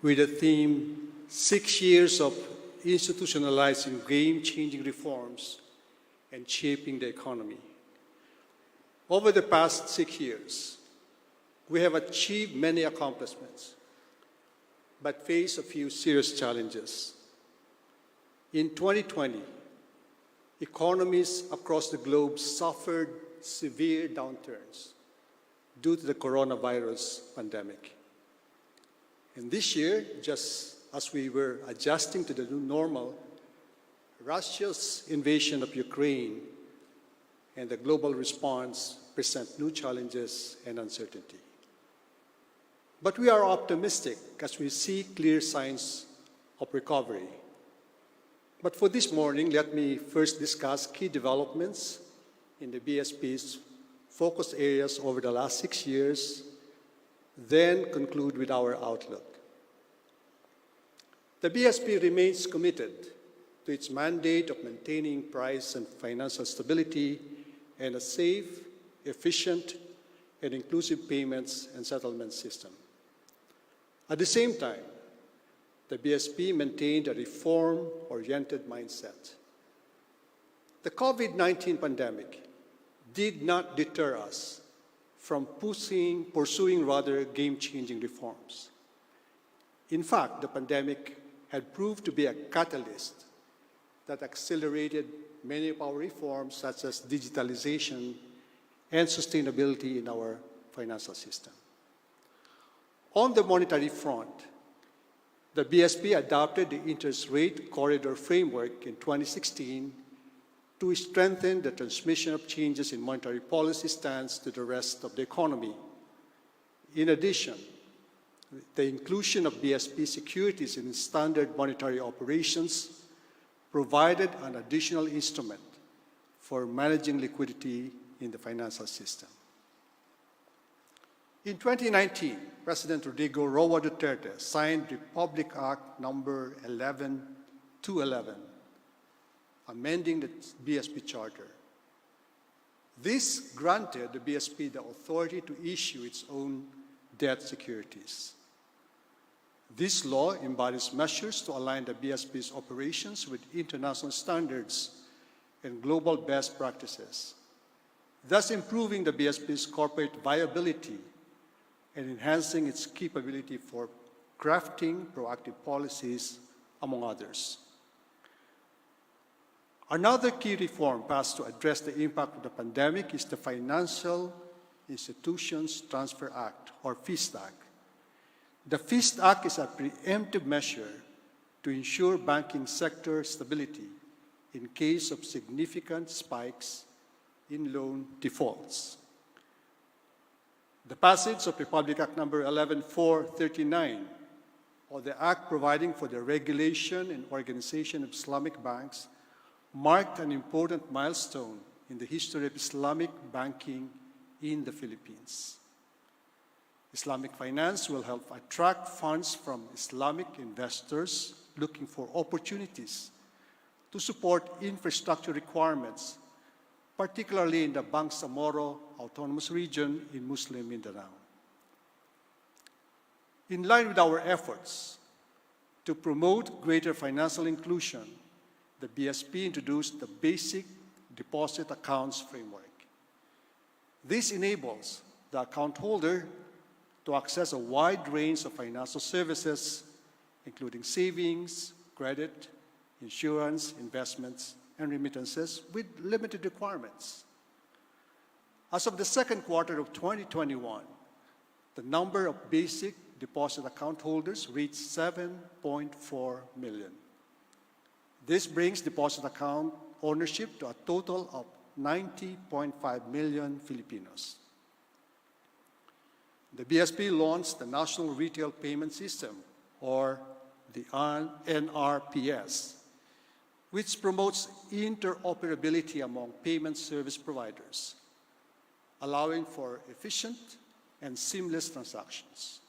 with the theme 6 years of institutionalizing game-changing reforms and shaping the economy. Over the past 6 years, we have achieved many accomplishments, but face a few serious challenges. In 2020, economies across the globe suffered severe downturns due to the coronavirus pandemic. And this year, just as we were adjusting to the new normal, Russia's invasion of Ukraine and the global response present new challenges and uncertainty. But we are optimistic as we see clear signs of recovery. But for this morning, let me first discuss key developments in the BSP's focus areas over the last 6 years, then conclude with our outlook. The BSP remains committed to its mandate of maintaining price and financial stability and a safe, efficient, and inclusive payments and settlement system. At the same time, the BSP maintained a reform-oriented mindset. The COVID-19 pandemic did not deter us from pursuing rather game-changing reforms. In fact, the pandemic had proved to be a catalyst that accelerated many of our reforms, such as digitalization and sustainability in our financial system. On the monetary front, the BSP adopted the interest rate corridor framework in 2016 to strengthen the transmission of changes in monetary policy stance to the rest of the economy. In addition, the inclusion of BSP securities in standard monetary operations provided an additional instrument for managing liquidity in the financial system. In 2019, President Rodrigo Roa Duterte signed Republic Act number 11211, amending the BSP Charter. This granted the BSP the authority to issue its own debt securities. This law embodies measures to align the BSP's operations with international standards and global best practices, thus improving the BSP's corporate viability and enhancing its capability for crafting proactive policies, among others. Another key reform passed to address the impact of the pandemic is the Financial Institutions Transfer Act, or FIST Act. The FIST Act is a preemptive measure to ensure banking sector stability in case of significant spikes in loan defaults. The passage of Republic Act number 11439 or the Act providing for the regulation and organization of Islamic banks, marked an important milestone in the history of Islamic banking in the Philippines. Islamic finance will help attract funds from Islamic investors looking for opportunities to support infrastructure requirements, particularly in the Bangsamoro Autonomous Region in Muslim Mindanao. In line with our efforts to promote greater financial inclusion, the BSP introduced the Basic Deposit Accounts Framework. This enables the account holder to access a wide range of financial services, including savings, credit, insurance, investments, and remittances with limited requirements. As of the second quarter of 2021, the number of basic deposit account holders reached 7.4 million. This brings deposit account ownership to a total of 90.5 million Filipinos. The BSP launched the National Retail Payment System, or the NRPS, which promotes interoperability among payment service providers, allowing for efficient and seamless transactions.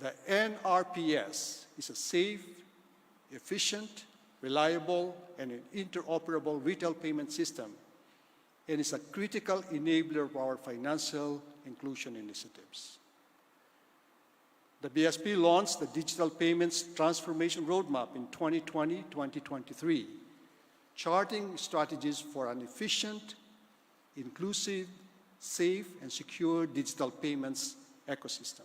The NRPS is a safe, efficient, reliable, and an interoperable retail payment system and is a critical enabler of our financial inclusion initiatives. The BSP launched the Digital Payments Transformation Roadmap in 2020-2023, charting strategies for an efficient, inclusive, safe, and secure digital payments ecosystem.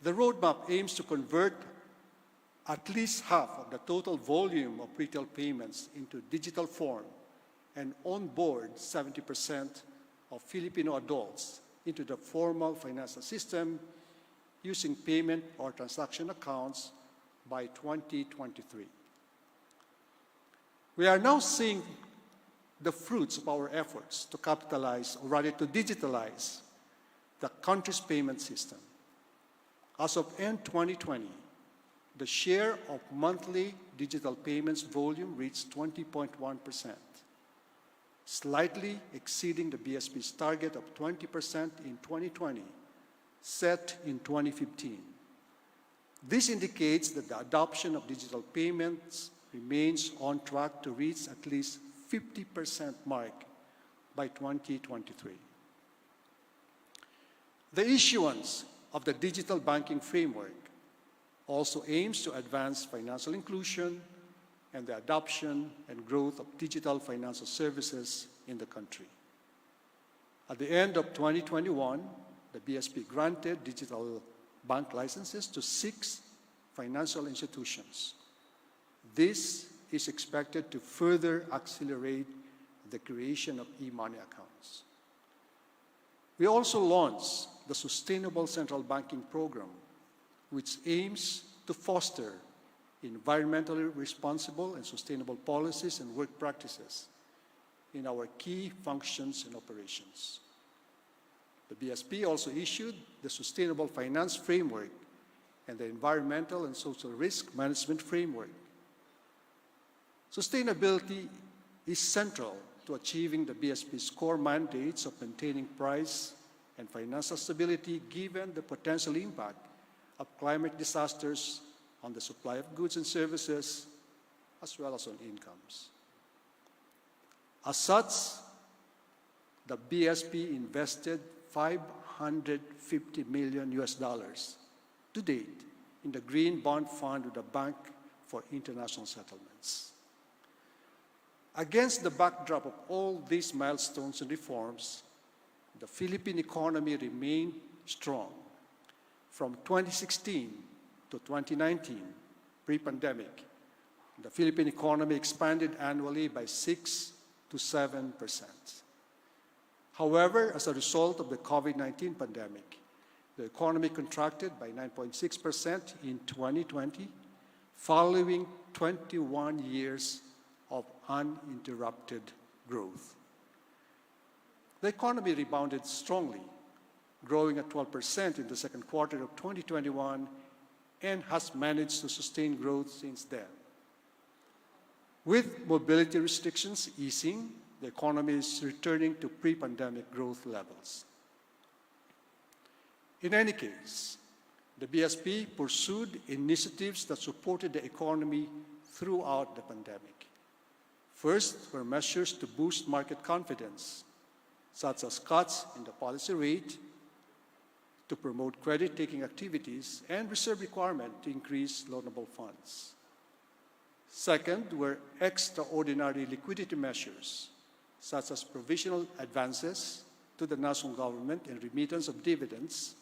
The roadmap aims to convert at least half of the total volume of retail payments into digital form and onboard 70% of Filipino adults into the formal financial system using payment or transaction accounts by 2023. We are now seeing the fruits of our efforts to capitalize, or rather to digitalize, the country's payment system. As of end 2020, the share of monthly digital payments volume reached 20.1%, slightly exceeding the BSP's target of 20% in 2020, set in 2015. This indicates that the adoption of digital payments remains on track to reach at least 50% mark by 2023. The issuance of the Digital Banking Framework also aims to advance financial inclusion and the adoption and growth of digital financial services in the country. At the end of 2021, the BSP granted digital bank licenses to 6 financial institutions. This is expected to further accelerate the creation of e-money accounts. We also launched the Sustainable Central Banking Program, which aims to foster environmentally responsible and sustainable policies and work practices in our key functions and operations. The BSP also issued the Sustainable Finance Framework and the Environmental and Social Risk Management Framework. Sustainability is central to achieving the BSP's core mandates of maintaining price and financial stability given the potential impact of climate disasters on the supply of goods and services, as well as on incomes. As such, the BSP invested $550 million to date in the Green Bond Fund with the Bank for International Settlements. Against the backdrop of all these milestones and reforms, the Philippine economy remained strong. From 2016 to 2019, pre-pandemic, the Philippine economy expanded annually by 6 to 7%. However, as a result of the COVID-19 pandemic, the economy contracted by 9.6% in 2020, following 21 years of uninterrupted growth. The economy rebounded strongly, growing at 12% in the second quarter of 2021 and has managed to sustain growth since then. With mobility restrictions easing, the economy is returning to pre-pandemic growth levels. In any case, the BSP pursued initiatives that supported the economy throughout the pandemic. First were measures to boost market confidence, such as cuts in the policy rate, to promote credit-taking activities, and reserve requirement to increase loanable funds. Second were extraordinary liquidity measures, such as provisional advances to the national government and remittance of dividends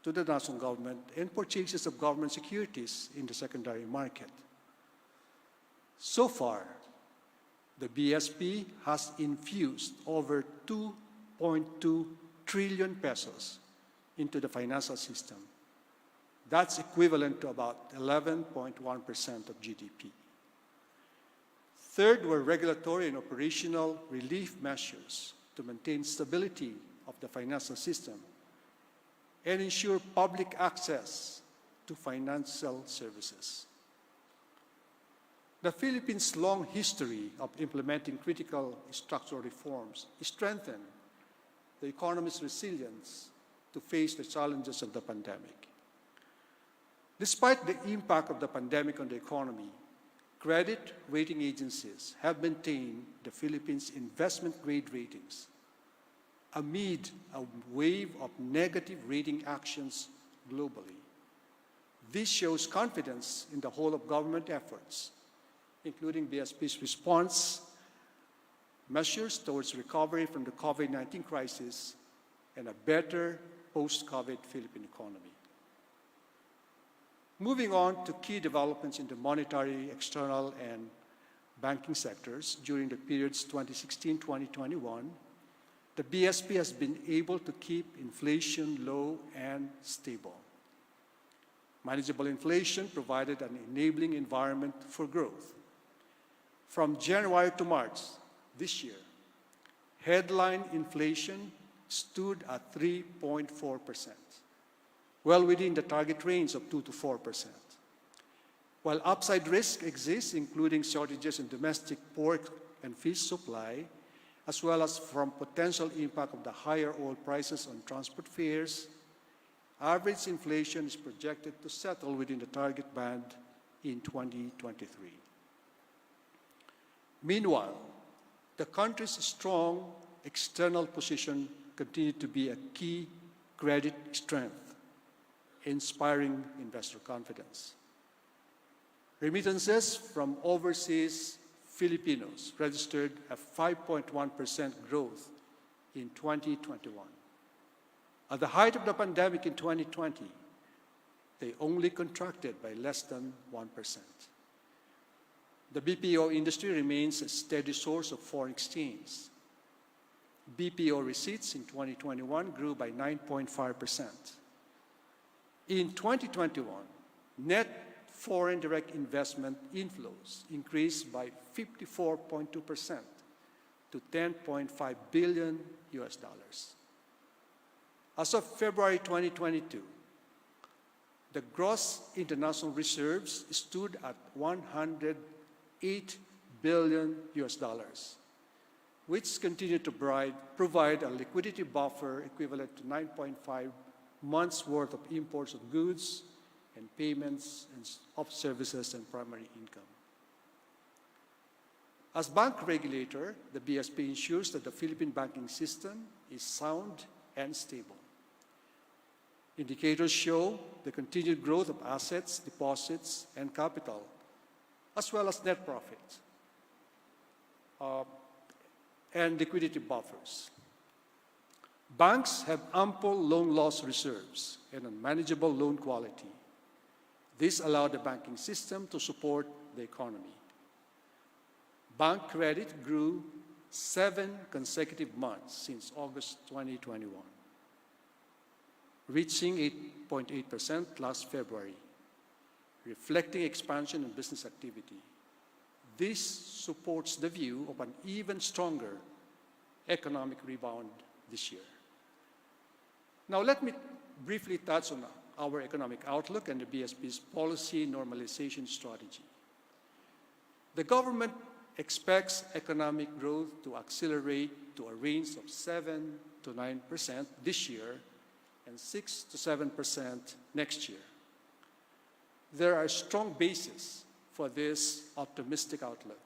to the national government and purchases of government securities in the secondary market. So far, the BSP has infused over 2.2 trillion pesos into the financial system. That's equivalent to about 11.1% of GDP. Third were regulatory and operational relief measures to maintain stability of the financial system and ensure public access to financial services. The Philippines' long history of implementing critical structural reforms strengthened the economy's resilience to face the challenges of the pandemic. Despite the impact of the pandemic on the economy, credit rating agencies have maintained the Philippines' investment-grade ratings amid a wave of negative rating actions globally. This shows confidence in the whole of government efforts, including BSP's response, measures towards recovery from the COVID-19 crisis, and a better post-COVID Philippine economy. Moving on to key developments in the monetary, external, and banking sectors during the periods 2016-2021, the BSP has been able to keep inflation low and stable. Manageable inflation provided an enabling environment for growth. From January to March this year, headline inflation stood at 3.4%, well within the target range of 2 to 4%. While upside risk exists, including shortages in domestic pork and fish supply, as well as from potential impact of the higher oil prices on transport fares, average inflation is projected to settle within the target band in 2023. Meanwhile, the country's strong external position continued to be a key credit strength, inspiring investor confidence. Remittances from overseas Filipinos registered a 5.1% growth in 2021. At the height of the pandemic in 2020, they only contracted by less than 1%. The BPO industry remains a steady source of foreign exchange. BPO receipts in 2021 grew by 9.5%. In 2021, net foreign direct investment inflows increased by 54.2% to $10.5 billion. As of February 2022, the gross international reserves stood at $108 billion, which continued to provide a liquidity buffer equivalent to 9.5 months' worth of imports of goods and payments of services and primary income. As bank regulator, the BSP ensures that the Philippine banking system is sound and stable. Indicators show the continued growth of assets, deposits, and capital, as well as net profit and liquidity buffers. Banks have ample loan loss reserves and a manageable loan quality. This allowed the banking system to support the economy. Bank credit grew 7 consecutive months since August 2021, reaching 8.8% last February, reflecting expansion in business activity. This supports the view of an even stronger economic rebound this year. Now let me briefly touch on our economic outlook and the BSP's policy normalization strategy. The government expects economic growth to accelerate to a range of 7 to 9% this year and 6 to 7% next year. There are strong bases for this optimistic outlook.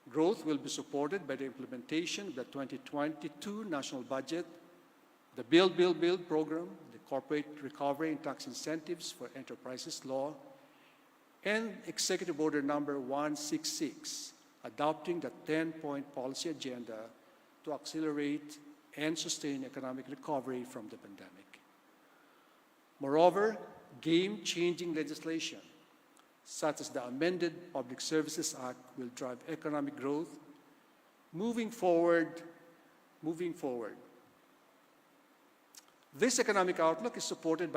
Growth will be supported by the implementation of the 2022 national budget, the Build program, the Corporate Recovery and Tax Incentives for Enterprises Law, and Executive Order number 166, adopting the 10-point policy agenda to accelerate and sustain economic recovery from the pandemic. Moreover, game-changing legislation, such as the amended Public Services Act, will drive economic growth moving forward. This economic outlook is supported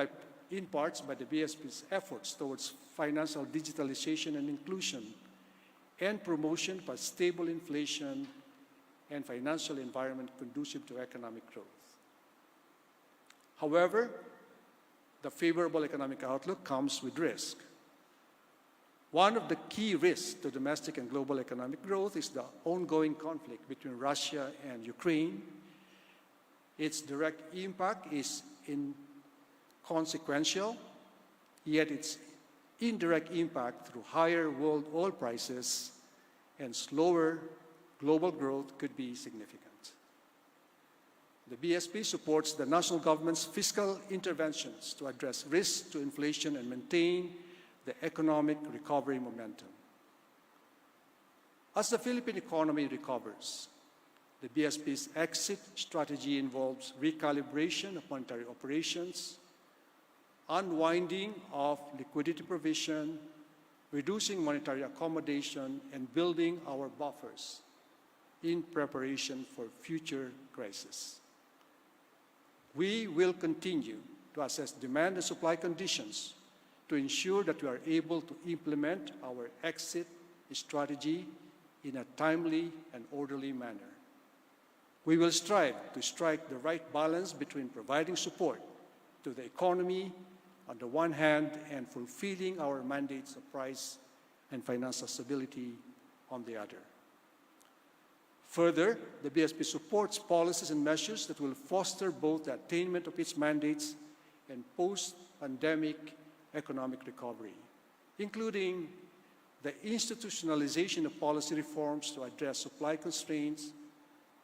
in parts by the BSP's efforts towards financial digitalization and inclusion and promotion of stable inflation and financial environment conducive to economic growth. However, the favorable economic outlook comes with risk. One of the key risks to domestic and global economic growth is the ongoing conflict between Russia and Ukraine. Its direct impact is inconsequential, yet its indirect impact through higher world oil prices and slower global growth could be significant. The BSP supports the national government's fiscal interventions to address risks to inflation and maintain the economic recovery momentum. As the Philippine economy recovers, the BSP's exit strategy involves recalibration of monetary operations, unwinding of liquidity provision, reducing monetary accommodation, and building our buffers in preparation for future crises. We will continue to assess demand and supply conditions to ensure that we are able to implement our exit strategy in a timely and orderly manner. We will strive to strike the right balance between providing support to the economy on the one hand and fulfilling our mandates of price and financial stability on the other. Further, the BSP supports policies and measures that will foster both the attainment of its mandates and post-pandemic economic recovery, including the institutionalization of policy reforms to address supply constraints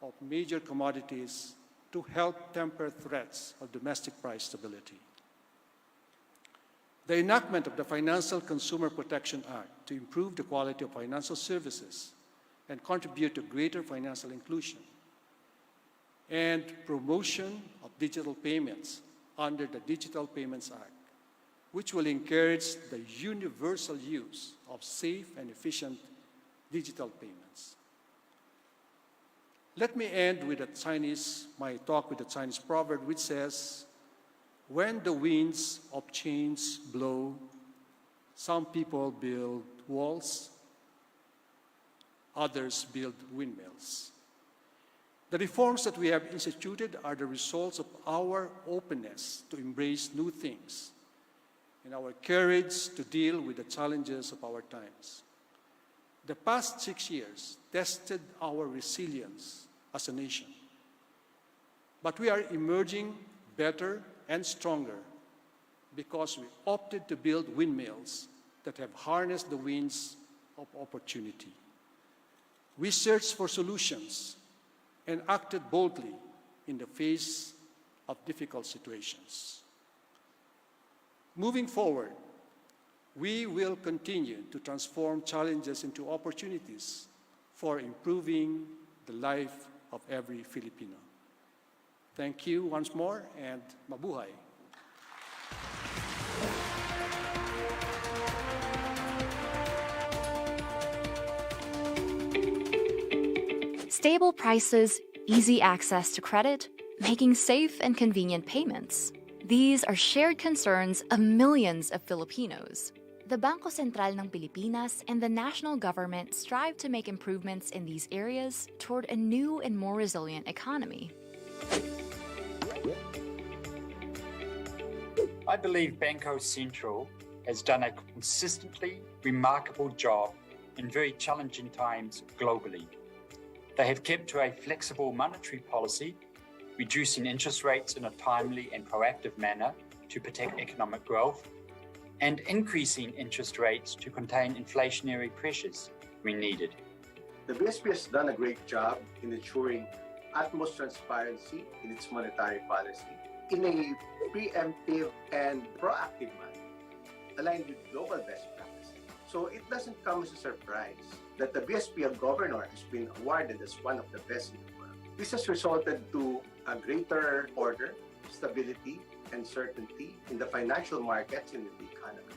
of major commodities to help temper threats of domestic price stability. The enactment of the Financial Consumer Protection Act to improve the quality of financial services and contribute to greater financial inclusion, and promotion of digital payments under the Digital Payments Act, which will encourage the universal use of safe and efficient digital payments. Let me end with my talk with the Chinese proverb, which says, when the winds of change blow, some people build walls, others build windmills. The reforms that we have instituted are the results of our openness to embrace new things and our courage to deal with the challenges of our times. The past 6 years tested our resilience as a nation, but we are emerging better and stronger because we opted to build windmills that have harnessed the winds of opportunity. We searched for solutions and acted boldly in the face of difficult situations. Moving forward, we will continue to transform challenges into opportunities for improving the life of every Filipino. Thank you once more, and mabuhay. Stable prices, easy access to credit, making safe and convenient payments. These are shared concerns of millions of Filipinos. The Bangko Sentral ng Pilipinas and the national government strive to make improvements in these areas toward a new and more resilient economy. I believe Bangko Central has done a consistently remarkable job in very challenging times globally. They have kept to a flexible monetary policy, reducing interest rates in a timely and proactive manner to protect economic growth, and increasing interest rates to contain inflationary pressures when needed. The BSP has done a great job in ensuring utmost transparency in its monetary policy in a preemptive and proactive manner, aligned with global best practices. So it doesn't come as a surprise that the BSP Governor has been awarded as one of the best in the world. This has resulted to a greater order, stability, and certainty in the financial markets and in the economy,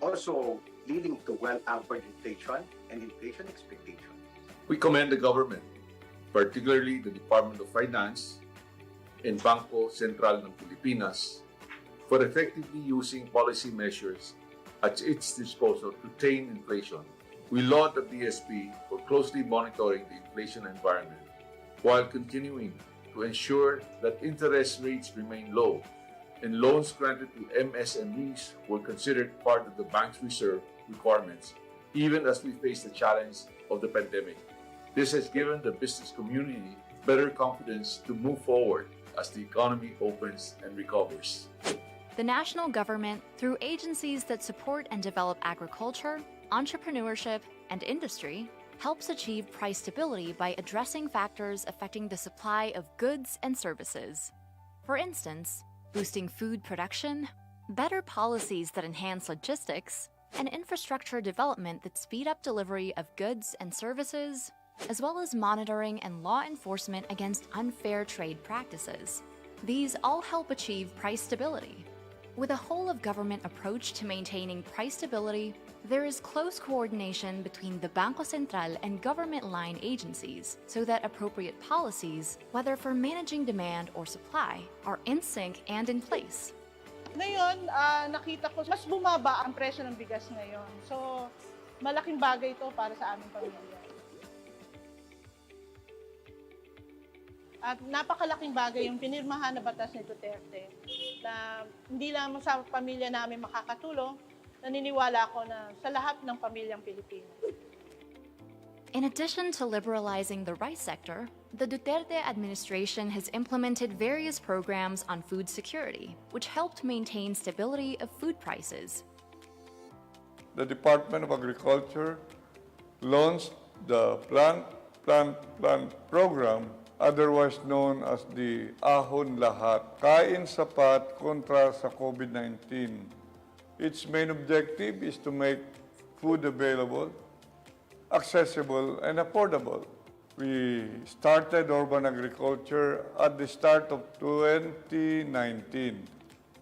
also leading to well-anchored inflation and inflation expectations. We commend the government, particularly the Department of Finance and Bangko Sentral ng Pilipinas, for effectively using policy measures at its disposal to tame inflation. We laud the BSP for closely monitoring the inflation environment while continuing to ensure that interest rates remain low and loans granted to MSMEs were considered part of the bank's reserve requirements, even as we face the challenge of the pandemic. This has given the business community better confidence to move forward as the economy opens and recovers. The national government, through agencies that support and develop agriculture, entrepreneurship, and industry, helps achieve price stability by addressing factors affecting the supply of goods and services. For instance, boosting food production, better policies that enhance logistics, and infrastructure development that speed up delivery of goods and services, as well as monitoring and law enforcement against unfair trade practices. These all help achieve price stability. With a whole-of-government approach to maintaining price stability, there is close coordination between the Bangko Sentral and government line agencies so that appropriate policies, whether for managing demand or supply, are in sync and in place. Ngayon, nakita ko mas bumaba ang presyo ng bigas ngayon. So, malaking bagay ito para sa aming pamilya. At napakalaking bagay yung pinirmahan na batas ni Duterte na hindi lamang sa pamilya namin makakatulong, naniniwala ako na sa lahat ng pamilyang Pilipino. In addition to liberalizing the rice sector, the Duterte administration has implemented various programs on food security, which helped maintain stability of food prices. The Department of Agriculture launched the Plant program, otherwise known as the Ahon Lahat, Kain Sapat kontra sa COVID-19. Its main objective is to make food available, accessible, and affordable. We started urban agriculture at the start of 2019.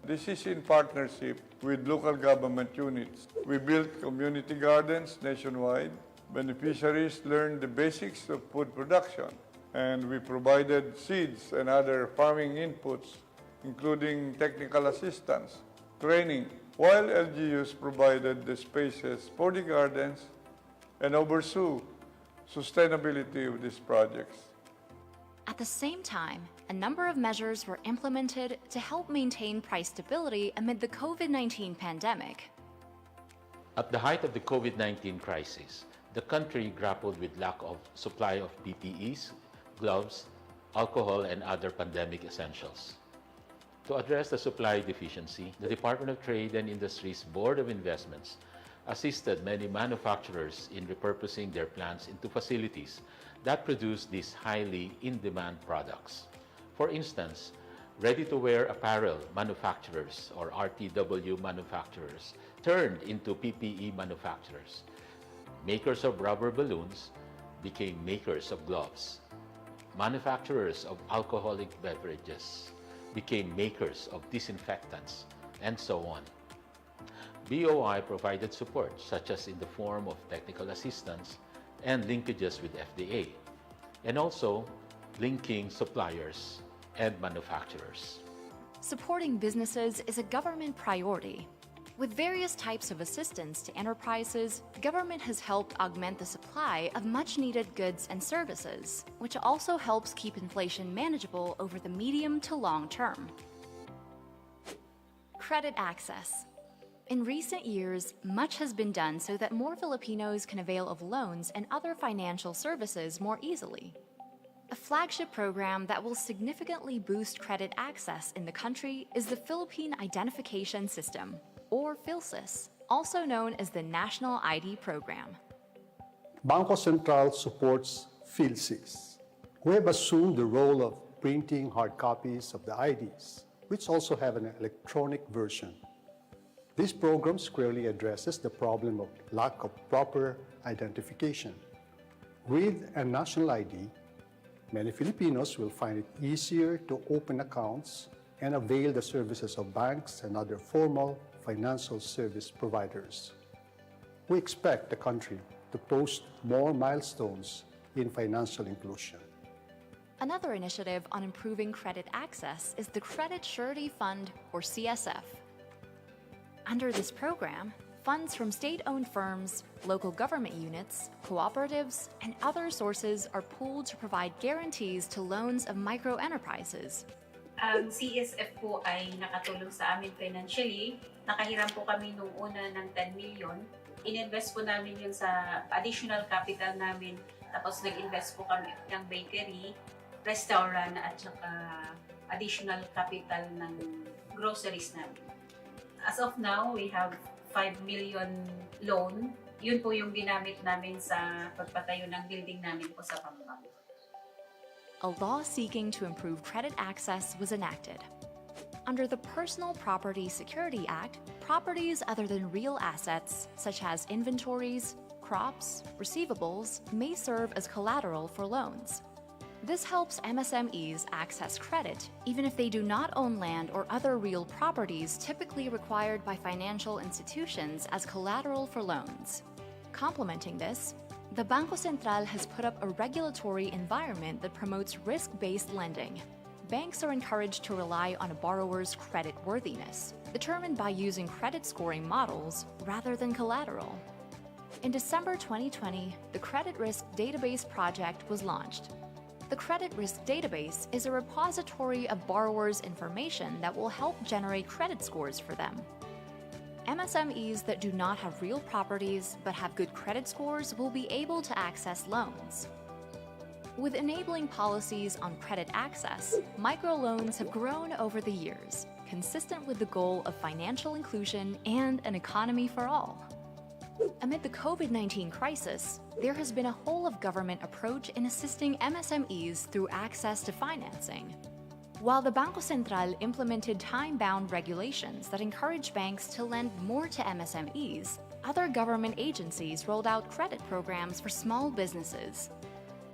This is in partnership with local government units. We built community gardens nationwide. Beneficiaries learned the basics of food production, and we provided seeds and other farming inputs, including technical assistance, training, while LGUs provided the spaces for the gardens and oversaw sustainability of these projects. At the same time, a number of measures were implemented to help maintain price stability amid the COVID-19 pandemic. At the height of the COVID-19 crisis, the country grappled with lack of supply of PPEs, gloves, alcohol, and other pandemic essentials. To address the supply deficiency, the Department of Trade and Industry's Board of Investments assisted many manufacturers in repurposing their plants into facilities that produce these highly in-demand products. For instance, ready-to-wear apparel manufacturers, or RTW manufacturers, turned into PPE manufacturers. Makers of rubber balloons became makers of gloves. Manufacturers of alcoholic beverages became makers of disinfectants, and so on. BOI provided support, such as in the form of technical assistance and linkages with FDA, and also linking suppliers and manufacturers. Supporting businesses is a government priority. With various types of assistance to enterprises, government has helped augment the supply of much-needed goods and services, which also helps keep inflation manageable over the medium to long term. Credit access. In recent years, much has been done so that more Filipinos can avail of loans and other financial services more easily. A flagship program that will significantly boost credit access in the country is the Philippine Identification System, or PhilSys, also known as the National ID Program. Bangko Sentral supports PhilSys. We have assumed the role of printing hard copies of the IDs, which also have an electronic version. This program squarely addresses the problem of lack of proper identification. With a national ID, many Filipinos will find it easier to open accounts and avail the services of banks and other formal financial service providers. We expect the country to post more milestones in financial inclusion. Another initiative on improving credit access is the Credit Surety Fund, or CSF. Under this program, funds from state-owned firms, local government units, cooperatives, and other sources are pooled to provide guarantees to loans of micro-enterprises. Ang CSF po ay nakatulong sa amin financially. Nakahiram po kami nung una ng 10 million. In-invest po namin yun sa additional capital namin. Tapos nag-invest po kami ng bakery, restaurant, at saka additional capital ng groceries namin. As of now, we have 5 million loan. Yun po yung ginamit namin sa pagpatayo ng building namin po sa Pampanga. A law seeking to improve credit access was enacted. Under the Personal Property Security Act, properties other than real assets, such as inventories, crops, receivables, may serve as collateral for loans. This helps MSMEs access credit even if they do not own land or other real properties typically required by financial institutions as collateral for loans. Complementing this, the Bangko Sentral has put up a regulatory environment that promotes risk-based lending. Banks are encouraged to rely on a borrower's credit worthiness, determined by using credit scoring models rather than collateral. In December 2020, the Credit Risk Database project was launched. The Credit Risk Database is a repository of borrowers' information that will help generate credit scores for them. MSMEs that do not have real properties but have good credit scores will be able to access loans. With enabling policies on credit access, microloans have grown over the years, consistent with the goal of financial inclusion and an economy for all. Amid the COVID-19 crisis, there has been a whole-of-government approach in assisting MSMEs through access to financing. While the Bangko Sentral implemented time-bound regulations that encourage banks to lend more to MSMEs, other government agencies rolled out credit programs for small businesses.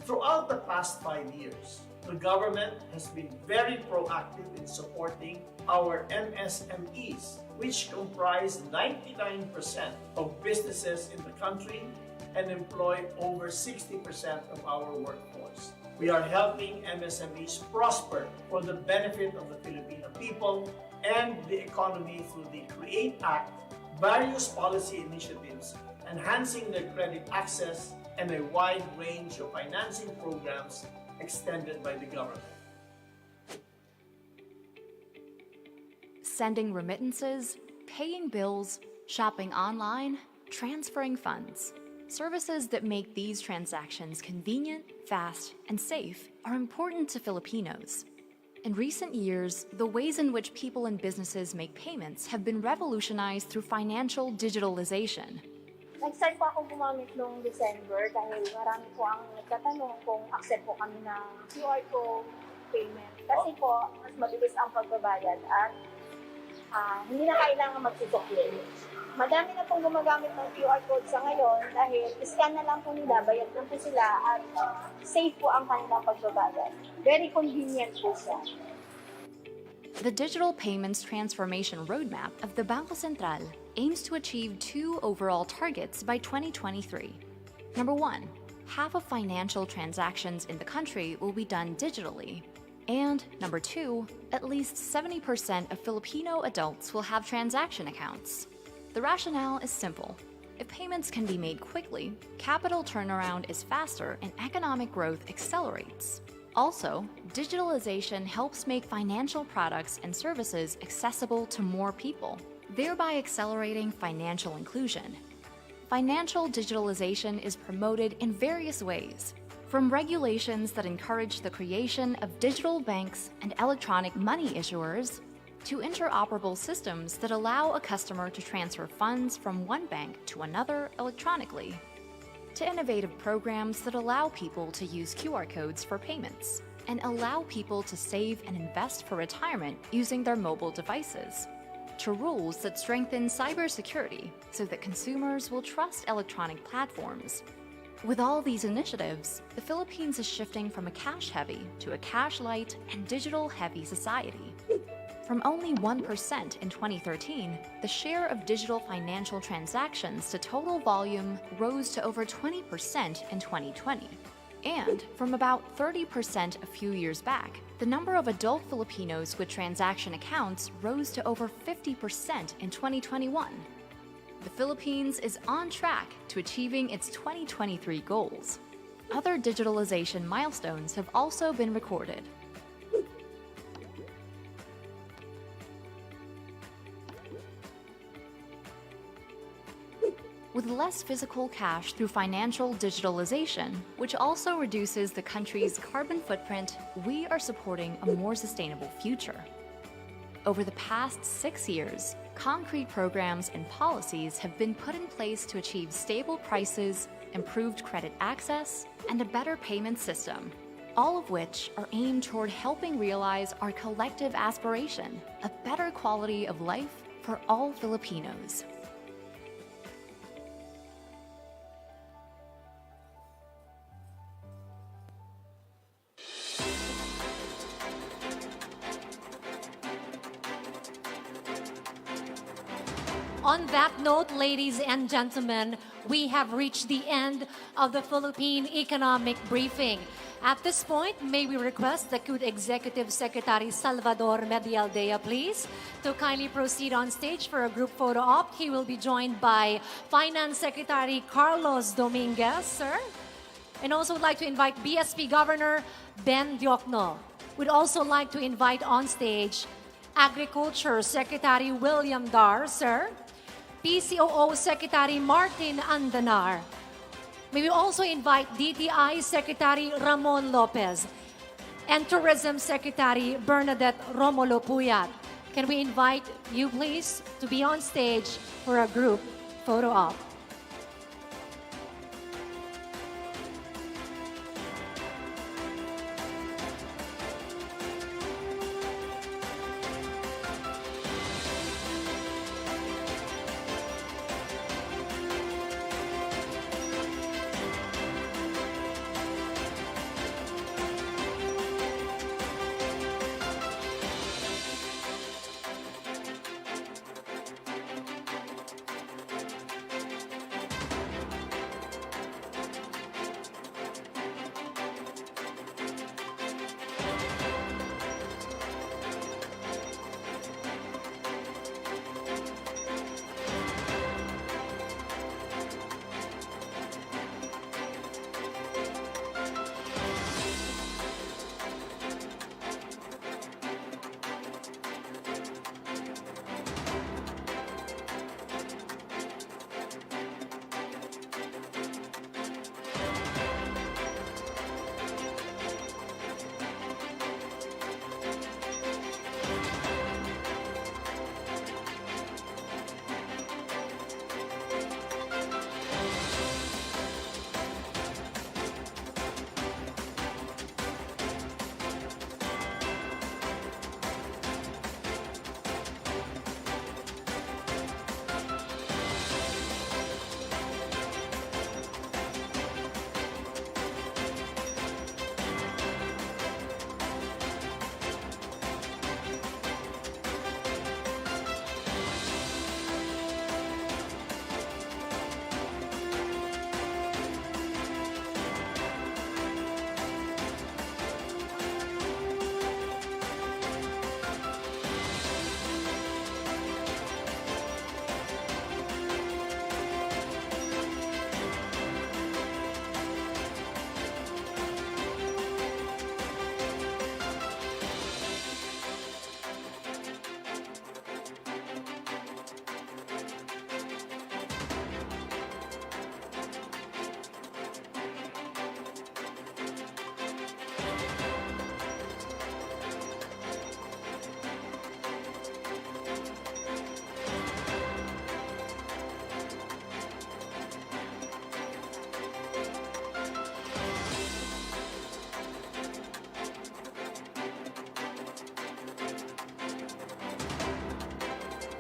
Throughout the past 5 years, the government has been very proactive in supporting our MSMEs, which comprise 99% of businesses in the country and employ over 60% of our workforce. We are helping MSMEs prosper for the benefit of the Filipino people and the economy through the CREATE Act, various policy initiatives, enhancing their credit access, and a wide range of financing programs extended by the government. Sending remittances, paying bills, shopping online, transferring funds. Services that make these transactions convenient, fast, and safe are important to Filipinos. In recent years, the ways in which people and businesses make payments have been revolutionized through financial digitalization. Nag-start po ako gumamit noong December dahil marami po ang nagtatanong kung accept po kami ng QR code payment. Kasi po, mas mabilis ang pagbabayad at hindi na kailangan magsusukli. Madami na pong gumagamit ng QR code sa ngayon dahil scan na lang po nila, bayad lang po sila at safe po ang kanilang pagbabayad. Very convenient po siya. The Digital Payments Transformation Roadmap of the Bangko Sentral aims to achieve 2 overall targets by 2023. Number 1, half of financial transactions in the country will be done digitally. And number 2, at least 70% of Filipino adults will have transaction accounts. The rationale is simple. If payments can be made quickly, capital turnaround is faster and economic growth accelerates. Also, digitalization helps make financial products and services accessible to more people, thereby accelerating financial inclusion. Financial digitalization is promoted in various ways, from regulations that encourage the creation of digital banks and electronic money issuers, to interoperable systems that allow a customer to transfer funds from one bank to another electronically, to innovative programs that allow people to use QR codes for payments and allow people to save and invest for retirement using their mobile devices, to rules that strengthen cybersecurity so that consumers will trust electronic platforms. With all these initiatives, the Philippines is shifting from a cash-heavy to a cash-light and digital-heavy society. From only 1% in 2013, the share of digital financial transactions to total volume rose to over 20% in 2020. And from about 30% a few years back, the number of adult Filipinos with transaction accounts rose to over 50% in 2021. The Philippines is on track to achieving its 2023 goals. Other digitalization milestones have also been recorded. With less physical cash through financial digitalization, which also reduces the country's carbon footprint, we are supporting a more sustainable future. Over the past 6 years, concrete programs and policies have been put in place to achieve stable prices, improved credit access, and a better payment system, all of which are aimed toward helping realize our collective aspiration, a better quality of life for all Filipinos. On that note, ladies and gentlemen, we have reached the end of the Philippine Economic Briefing. At this point, may we request the CUT Executive Secretary Salvador Medialdea, please, to kindly proceed on stage for a group photo op. He will be joined by Finance Secretary Carlos Dominguez, sir. And also would like to invite BSP Governor Ben Diokno. We'd also like to invite on stage Agriculture Secretary William Dar, sir. PCOO Secretary Martin Andanar. May we also invite DTI Secretary Ramon Lopez and Tourism Secretary Bernadette Romulo Puyat. Can we invite you, please, to be on stage for a group photo op?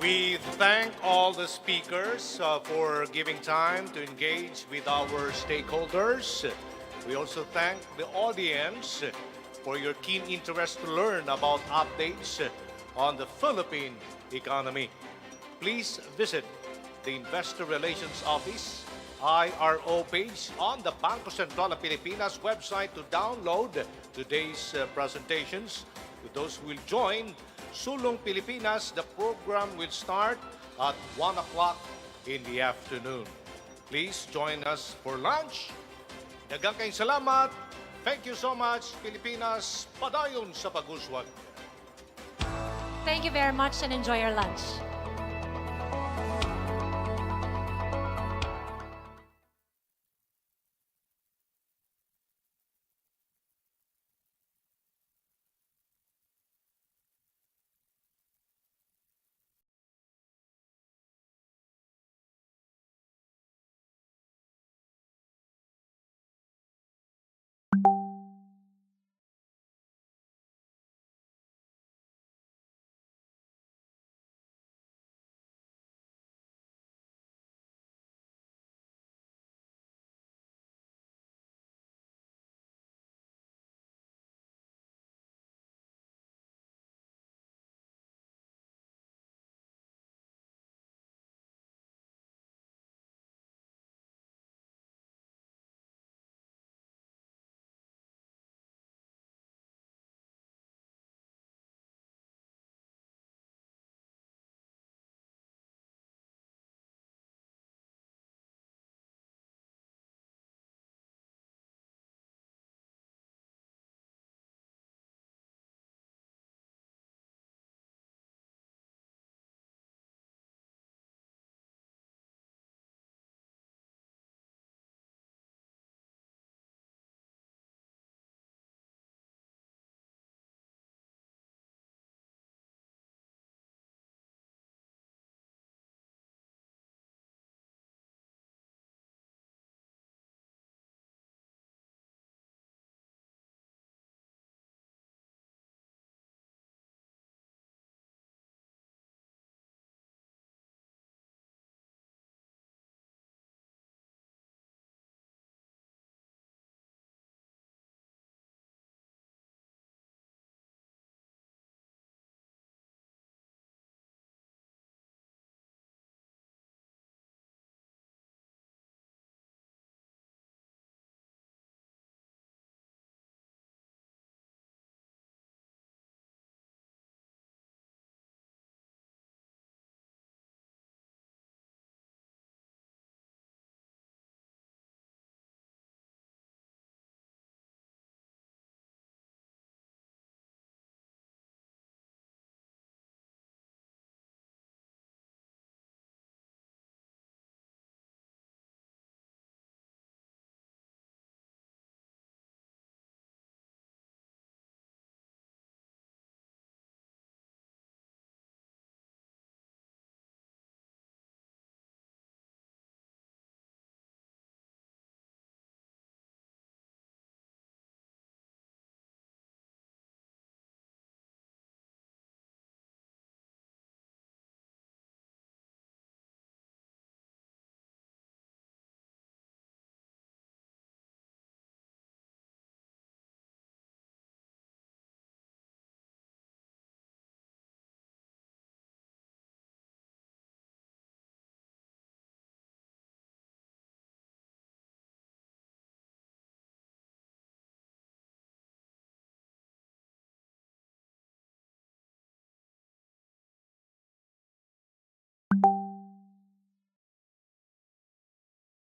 We thank all the speakers for giving time to engage with our stakeholders. We also thank the audience for your keen interest to learn about updates on the Philippine economy. Please visit the Investor Relations Office IRO page on the Bangko Sentral ng Pilipinas website to download today's presentations. To those who will join Sulong Pilipinas, the program will start at 1 o'clock in the afternoon. Please join us for lunch. Daghang kayong salamat. Thank you so much, Pilipinas. Padayon sa pag-uswag. Thank you very much and enjoy your lunch. you